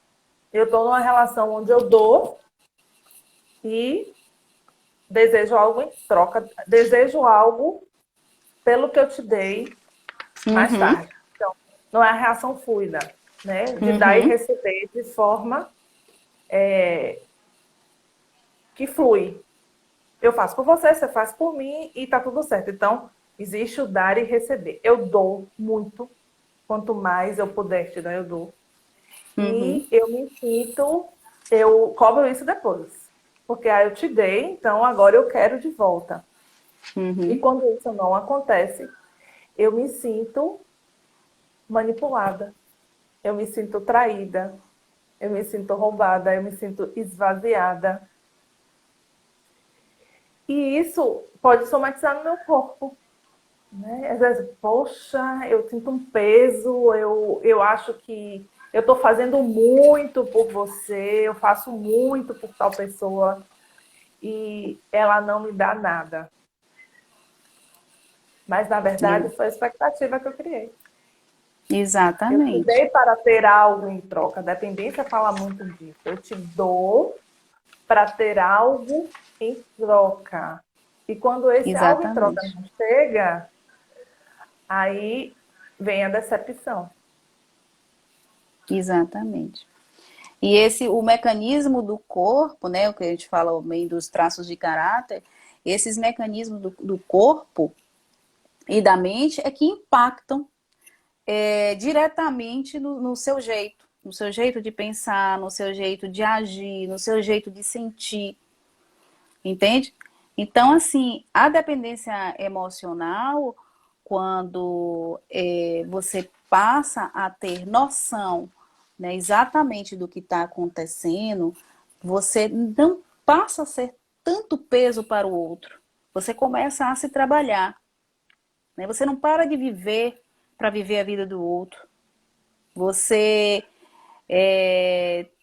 Eu estou numa relação onde eu dou e desejo algo em troca, desejo algo pelo que eu te dei mais Uhum. tarde. Então, não é a reação fluida, né? De dar e Uhum. receber de forma que flui. Eu faço por você, você faz por mim e tá tudo certo. Então, existe o dar e receber. Eu dou muito, quanto mais eu puder te dar, eu dou. Uhum. E eu me sinto, eu cobro isso depois. Porque eu te dei, então agora eu quero de volta. E Uhum. quando isso não acontece, eu me sinto manipulada, eu me sinto traída, eu me sinto roubada, eu me sinto esvaziada. E isso pode somatizar no meu corpo. Né? Às vezes, poxa, eu sinto um peso, eu acho que eu estou fazendo muito por você, eu faço muito por tal pessoa e ela não me dá nada. Mas, na verdade, foi a expectativa que eu criei. Eu te Exatamente. dei para ter algo em troca. A dependência fala muito disso. Eu te dou para ter algo em troca. E quando esse algo em troca Exatamente. não chega, aí vem a decepção. Exatamente. E esse, o mecanismo do corpo, né, o que a gente fala bem dos traços de caráter, esses mecanismos do corpo e da mente é que impactam diretamente no seu jeito de pensar, no seu jeito de agir, no seu jeito de sentir, entende? Então, assim, a dependência emocional, quando você passa a ter noção, né, exatamente do que está acontecendo, você não passa a ser tanto peso para o outro. Você começa a se trabalhar. Né? Você não para de viver para viver a vida do outro. Você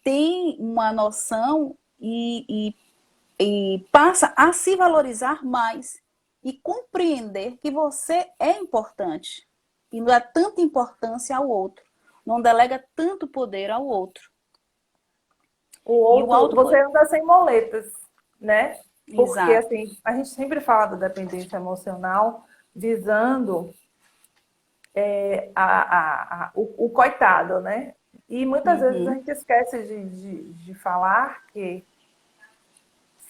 tem uma noção e passa a se valorizar mais e compreender que você é importante e não dá tanta importância ao outro, não delega tanto poder ao outro. O E o outro, auto... você anda sem moletas, né? Porque, Exato. assim, a gente sempre fala da dependência emocional visando o coitado, né? E muitas vezes a Uhum. gente esquece de falar que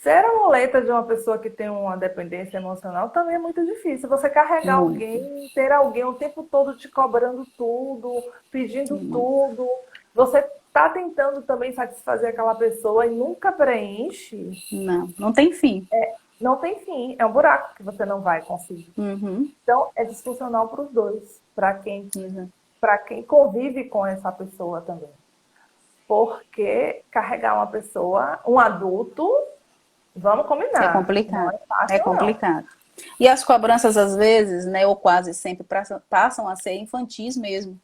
ser a muleta de uma pessoa que tem uma dependência emocional também é muito difícil. Você carregar Muito, alguém, ter alguém o tempo todo te cobrando tudo, pedindo muito. tudo. Você está tentando também satisfazer aquela pessoa e nunca preenche. Não, não tem fim. Não tem fim. É um buraco que você não vai conseguir. Uhum. Então, é disfuncional para os dois. Exato. Para quem convive com essa pessoa também. Porque carregar uma pessoa, um adulto, vamos É combinar, não complicado. é É fácil, não. complicado. E as cobranças, às vezes, né, ou quase sempre, passam a ser infantis mesmo.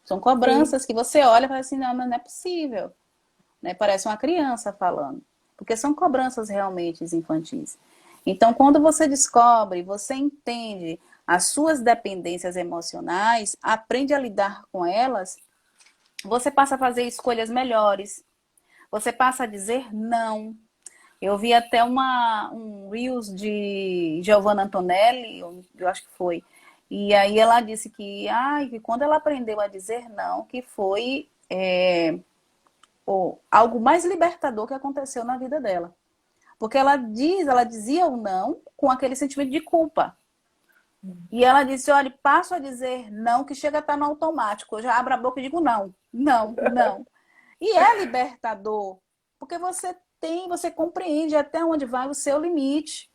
São Sim. cobranças que você olha e fala assim, não, mas não é possível. Né? Parece uma criança falando. Porque são cobranças realmente infantis. Então, quando você descobre, você entende as suas dependências emocionais, aprende a lidar com elas, você passa a fazer escolhas melhores. Você passa a dizer não. Eu vi até um Reels de Giovanna Antonelli, eu acho que foi. E aí ela disse que quando ela aprendeu a dizer não, que foi algo mais libertador que aconteceu na vida dela. Porque ela dizia o não com aquele sentimento de culpa. E ela disse, olha, passo a dizer não, que chega a estar no automático. Eu já abro a boca e digo não, não, não. E é libertador, porque você compreende até onde vai o seu limite,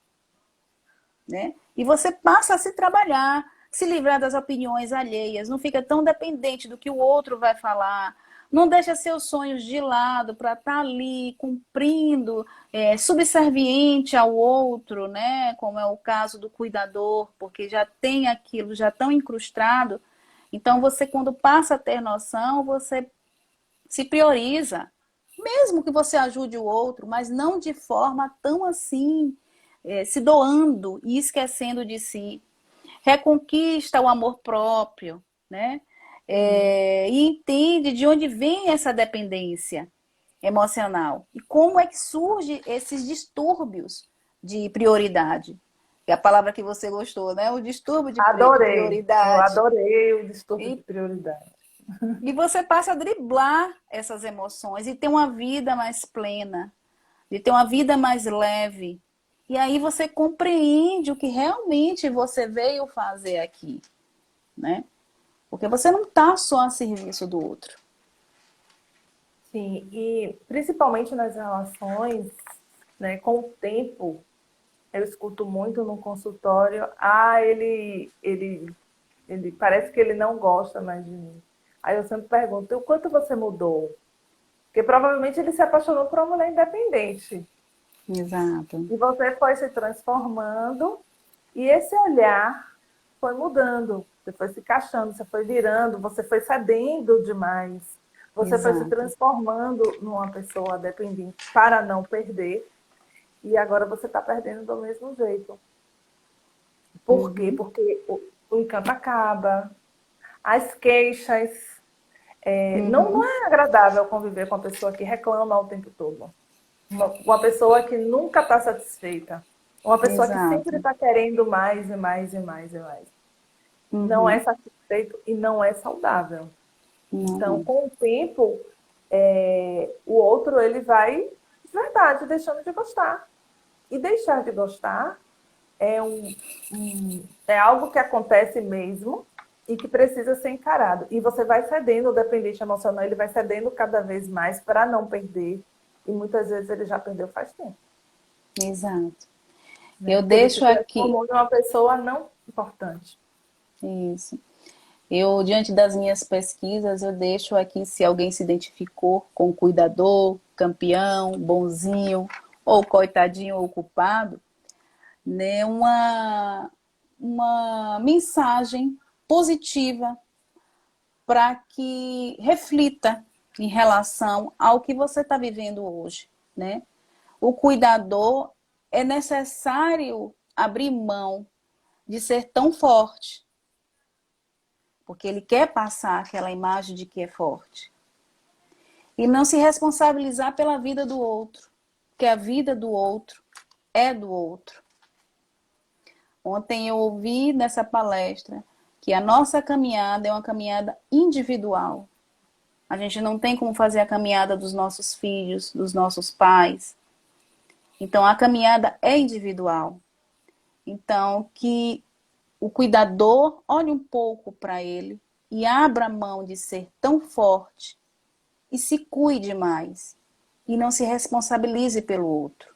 né? E você passa a se trabalhar, se livrar das opiniões alheias, não fica tão dependente do que o outro vai falar, Não deixa seus sonhos de lado para estar ali cumprindo, subserviente ao outro, né? Como é o caso do cuidador, porque já tem aquilo, já tão incrustado. Então, você, quando passa a ter noção, você se prioriza. Mesmo que você ajude o outro, mas não de forma tão assim, se doando e esquecendo de si. Reconquista o amor próprio, né? E entende de onde vem essa dependência emocional e como é que surge esses distúrbios de prioridade. É a palavra que você gostou, né? O distúrbio de Adorei. Eu prioridade. adorei o distúrbio de E, prioridade. e você passa a driblar essas emoções e ter uma vida mais plena, de ter uma vida mais leve. E aí você compreende o que realmente você veio fazer aqui, né? Porque você não está só a serviço do outro. Sim, e principalmente nas relações, né, com o tempo, eu escuto muito no consultório, ele parece que ele não gosta mais de mim. Aí eu sempre pergunto, o quanto você mudou? Porque provavelmente ele se apaixonou por uma mulher independente. Exato. E você foi se transformando e esse olhar foi mudando. Você foi se encaixando, você foi virando, você foi cedendo demais. Você foi se Exato. transformando numa pessoa dependente para não perder. E agora você está perdendo do mesmo jeito. Por quê? Uhum. Porque o encanto acaba, as queixas. Não Uhum. é agradável conviver com uma pessoa que reclama o tempo todo. Uma pessoa que nunca está satisfeita. Uma pessoa que sempre Exato. está querendo mais e mais e mais e mais. Não é Uhum. satisfeito e não é saudável. Então, Não. com o tempo, o outro ele vai, de verdade, deixando de gostar. E deixar de gostar é algo que acontece mesmo e que precisa ser encarado. E você vai cedendo, o dependente emocional, ele vai cedendo cada vez mais para não perder. E muitas vezes ele já perdeu faz tempo. Exato. Né? Eu Porque ele se deixo aqui transformou em uma pessoa não importante. isso. Eu, diante das minhas pesquisas, eu deixo aqui se alguém se identificou com o cuidador, campeão, bonzinho, ou coitadinho ou culpado, né, uma mensagem positiva para que reflita em relação ao que você está vivendo hoje, né? O cuidador é necessário abrir mão de ser tão forte, porque ele quer passar aquela imagem de que é forte. E não se responsabilizar pela vida do outro, porque a vida do outro é do outro. Ontem eu ouvi nessa palestra que a nossa caminhada é uma caminhada individual. A gente não tem como fazer a caminhada dos nossos filhos, dos nossos pais. Então a caminhada é individual. Então que o cuidador olhe um pouco para ele e abra mão de ser tão forte e se cuide mais e não se responsabilize pelo outro.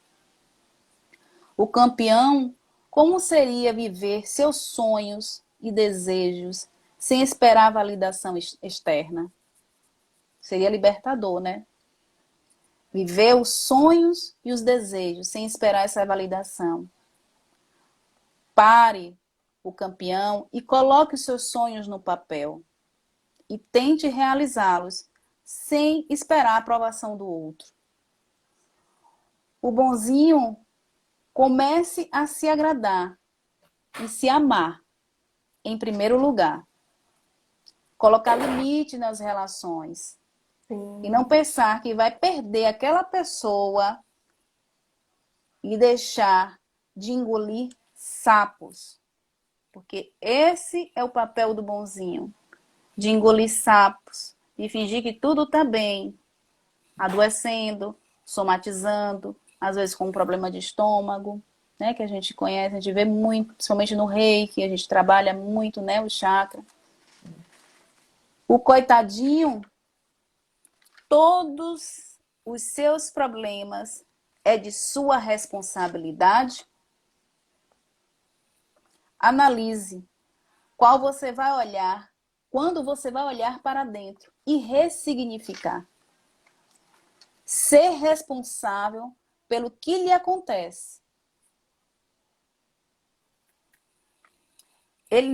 O campeão, como seria viver seus sonhos e desejos sem esperar validação externa? Seria libertador, né? Viver os sonhos e os desejos sem esperar essa validação. Pare o campeão e coloque os seus sonhos no papel e tente realizá-los sem esperar a aprovação do outro. O bonzinho comece a se agradar e se amar em primeiro lugar. Colocar limite nas relações e não Sim. pensar que vai perder aquela pessoa e deixar de engolir sapos. Porque esse é o papel do bonzinho, de engolir sapos, de fingir que tudo está bem, adoecendo, somatizando, às vezes com um problema de estômago, né, que a gente conhece, a gente vê muito, principalmente no reiki, a gente trabalha muito, né, o chakra. O coitadinho, todos os seus problemas é de sua responsabilidade. Analise qual você vai olhar quando você vai olhar para dentro e ressignificar. Ser responsável pelo que lhe acontece.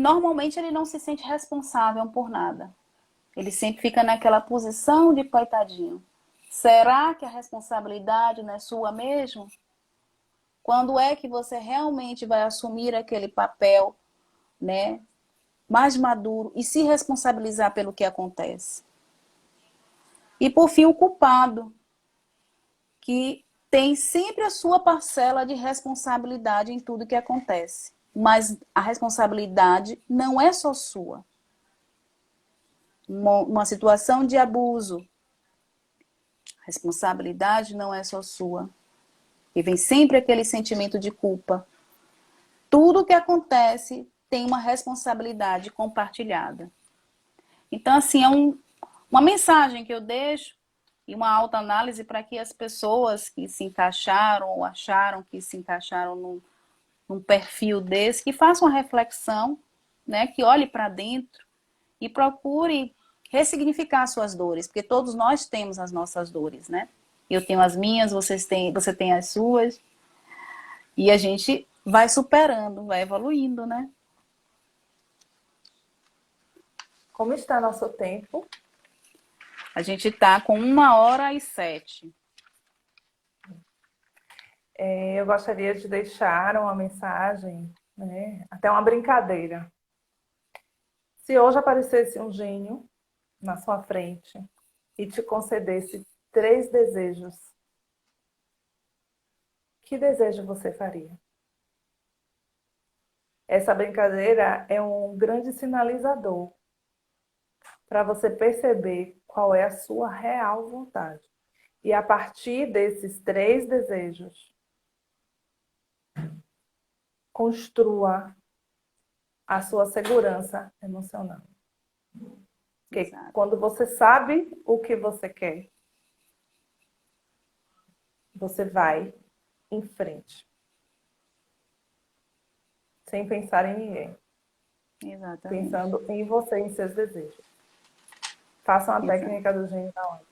Normalmente ele não se sente responsável por nada. Ele sempre fica naquela posição de coitadinho. Será que a responsabilidade não é sua mesmo? Quando é que você realmente vai assumir aquele papel, né, mais maduro e se responsabilizar pelo que acontece? E por fim, o culpado, que tem sempre a sua parcela de responsabilidade em tudo que acontece. Mas a responsabilidade não é só sua. Uma situação de abuso, a responsabilidade não é só sua. E vem sempre aquele sentimento de culpa. Tudo que acontece tem uma responsabilidade compartilhada. Então, assim, é uma mensagem que eu deixo e uma autoanálise para que as pessoas que se encaixaram ou acharam que se encaixaram num perfil desse, que façam uma reflexão, né, que olhe para dentro e procure ressignificar suas dores, porque todos nós temos as nossas dores, né? Eu tenho as minhas, você tem as suas, e a gente vai superando, vai evoluindo, né? Como está nosso tempo? A gente está com 1h07. Eu gostaria de deixar uma mensagem, né? Até uma brincadeira. Se hoje aparecesse um gênio na sua frente e te concedesse 3 desejos, que desejo você faria? Essa brincadeira é um grande sinalizador para você perceber qual é a sua real vontade. E a partir desses 3 desejos, construa a sua segurança emocional. Porque Exato. quando você sabe o que você quer, você vai em frente. Sem pensar em ninguém. Exatamente. Pensando em você, em seus desejos. Façam a Exato. técnica do gênio da hora.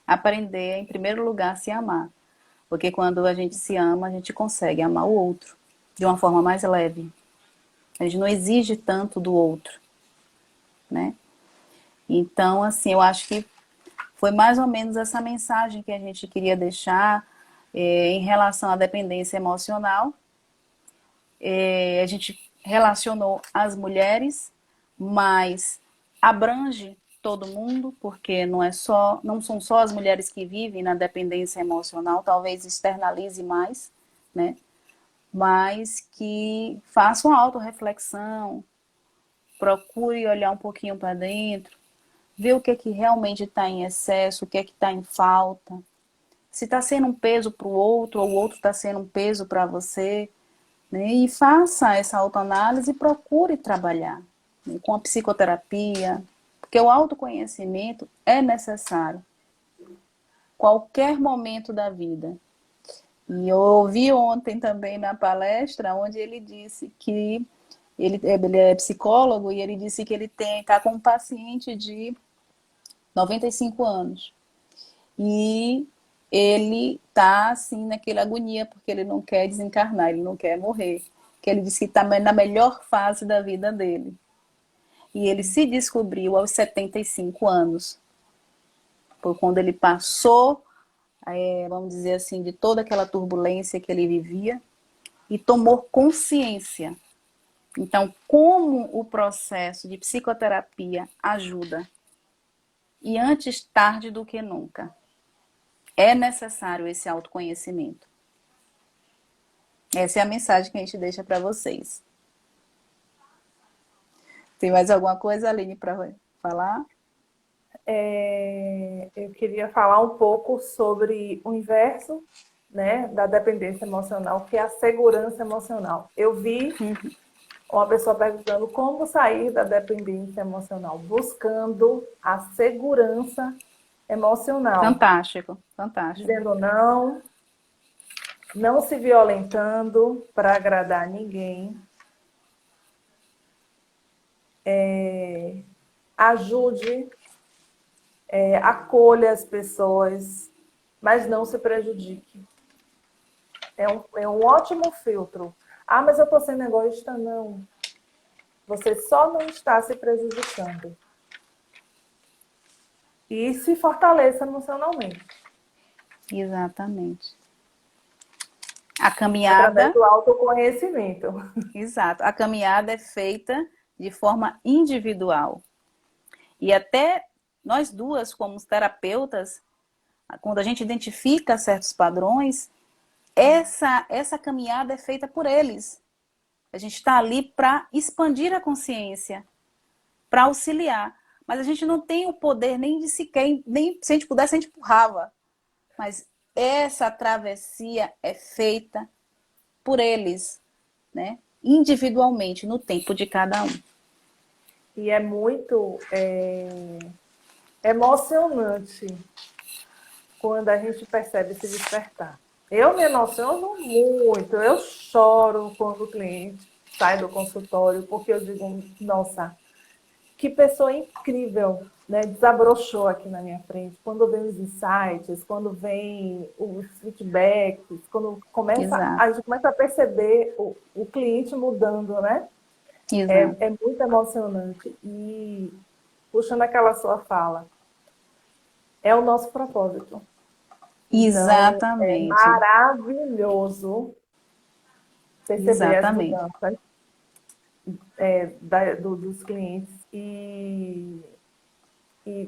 Aprender, em primeiro lugar, a se amar. Porque quando a gente se ama, a gente consegue amar o outro de uma forma mais leve. A gente não exige tanto do outro, né? Então, assim, eu acho que foi mais ou menos essa mensagem que a gente queria deixar em relação à dependência emocional. A gente relacionou as mulheres, mas abrange todo mundo, porque não são só as mulheres que vivem na dependência emocional, talvez externalize mais, né? Mas que faça uma autorreflexão, procure olhar um pouquinho para dentro, ver o que é que realmente está em excesso, o que é que está em falta. Se está sendo um peso para o outro, ou o outro está sendo um peso para você, né? E faça essa autoanálise e procure trabalhar, né, com a psicoterapia, porque o autoconhecimento é necessário. Qualquer momento da vida. E eu ouvi ontem também na palestra, onde ele disse que ele é psicólogo e ele disse que ele está com um paciente de 95 anos. E ele está assim naquela agonia, porque ele não quer desencarnar, ele não quer morrer. Que ele disse que está na melhor fase da vida dele. E ele se descobriu aos 75 anos. Por quando ele passou, vamos dizer assim, de toda aquela turbulência que ele vivia e tomou consciência. Então, como o processo de psicoterapia ajuda? E antes tarde do que nunca. É necessário esse autoconhecimento. Essa é a mensagem que a gente deixa para vocês. Tem mais alguma coisa, Aline, para falar? Eu queria falar um pouco sobre o inverso, né, da dependência emocional, que é a segurança emocional. Eu vi uma pessoa perguntando como sair da dependência emocional, buscando a segurança emocional. Fantástico, fantástico. Dizendo não se violentando para agradar ninguém. ajude, acolha as pessoas, mas não se prejudique. É um ótimo filtro. Ah, mas eu estou sendo egoísta? Não. Você só não está se prejudicando. E se fortaleça emocionalmente. Exatamente. A Através caminhada, do autoconhecimento. exato, a caminhada é feita de forma individual. E até nós duas, como terapeutas, quando a gente identifica certos padrões, essa caminhada é feita por eles. A gente está ali para expandir a consciência, para auxiliar. Mas a gente não tem o poder nem de sequer, nem se a gente pudesse, a gente empurrava. Mas essa travessia é feita por eles, né? Individualmente, no tempo de cada um. E é muito emocionante quando a gente percebe esse despertar. Eu me emociono muito, eu choro quando o cliente sai do consultório, porque eu digo, nossa, que pessoa incrível, né? Desabrochou aqui na minha frente. Quando vem os insights, quando vem os feedbacks, quando a Exato, gente começa a perceber o cliente mudando, né? exato. É muito emocionante. E, puxando aquela sua fala, é o nosso propósito. Então, é Exatamente, maravilhoso perceber as exatamente, mudanças dos clientes e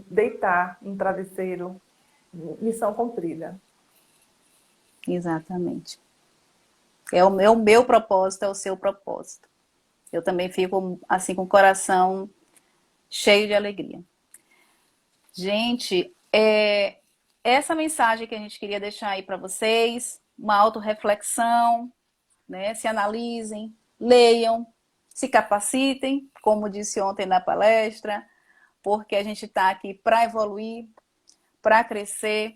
deitar no travesseiro, missão cumprida. exatamente. É o meu propósito, é o seu propósito. Eu também fico assim com o coração cheio de alegria. Gente, essa mensagem que a gente queria deixar aí para vocês, uma autorreflexão, né? Se analisem, leiam, se capacitem, como disse ontem na palestra, porque a gente está aqui para evoluir, para crescer.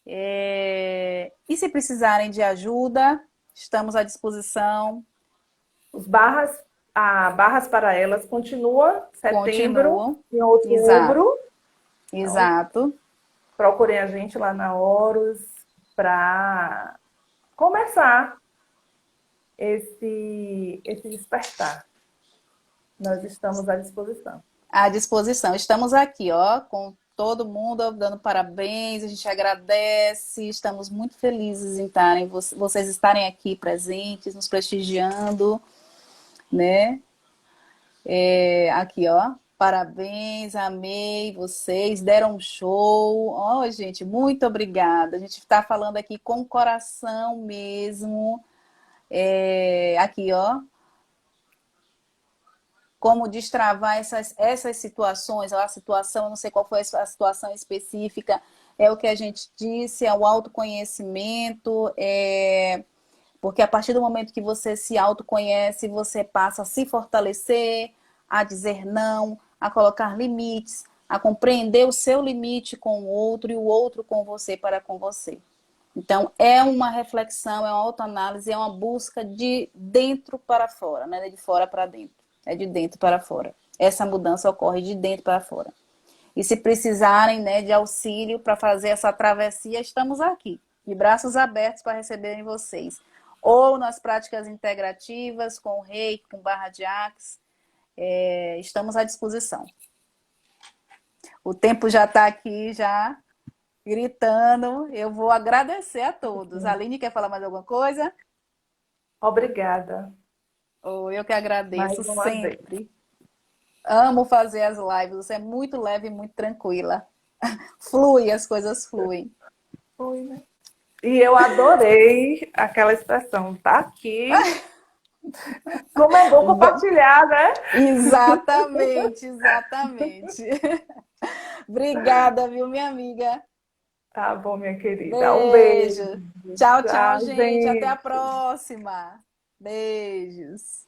E se precisarem de ajuda, estamos à disposição. Barras para elas continua setembro Continuam. e Exato, outubro. Então, exato, procurem a gente lá na Horus para começar esse despertar. Nós estamos à disposição. à disposição. Estamos aqui, ó, com todo mundo dando parabéns, a gente agradece, estamos muito felizes em vocês estarem aqui presentes, nos prestigiando, né? Aqui, ó, parabéns, amei vocês, deram um show. Ó, gente, muito obrigada. A gente está falando aqui com o coração mesmo. Aqui, ó, como destravar essas situações, a situação, eu não sei qual foi a situação específica, é o que a gente disse, é o autoconhecimento, porque a partir do momento que você se autoconhece, você passa a se fortalecer, a dizer não, a colocar limites, a compreender o seu limite com o outro e o outro com você para com você. Então, é uma reflexão, é uma autoanálise, é uma busca de dentro para fora, não é de fora para dentro, é de dentro para fora. Essa mudança ocorre de dentro para fora. E se precisarem, né, de auxílio para fazer essa travessia, estamos aqui, de braços abertos para receberem vocês. Ou nas práticas integrativas, com o Reiki, com barra de Axe, estamos à disposição. O tempo já está aqui, já gritando. Eu vou agradecer a todos. A Aline quer falar mais alguma coisa? Obrigada. Oh, eu que agradeço Mais uma vez. sempre. Amo fazer as lives. Você é muito leve e muito tranquila. Flui, as coisas fluem. Foi, né? E eu adorei aquela expressão, tá aqui. Como é bom compartilhar, né? Exatamente, exatamente. Obrigada, viu, minha amiga? Tá bom, minha querida. Um beijo. Beijo. Tchau, tchau, Tchau, gente. Até a gente. próxima. Beijos.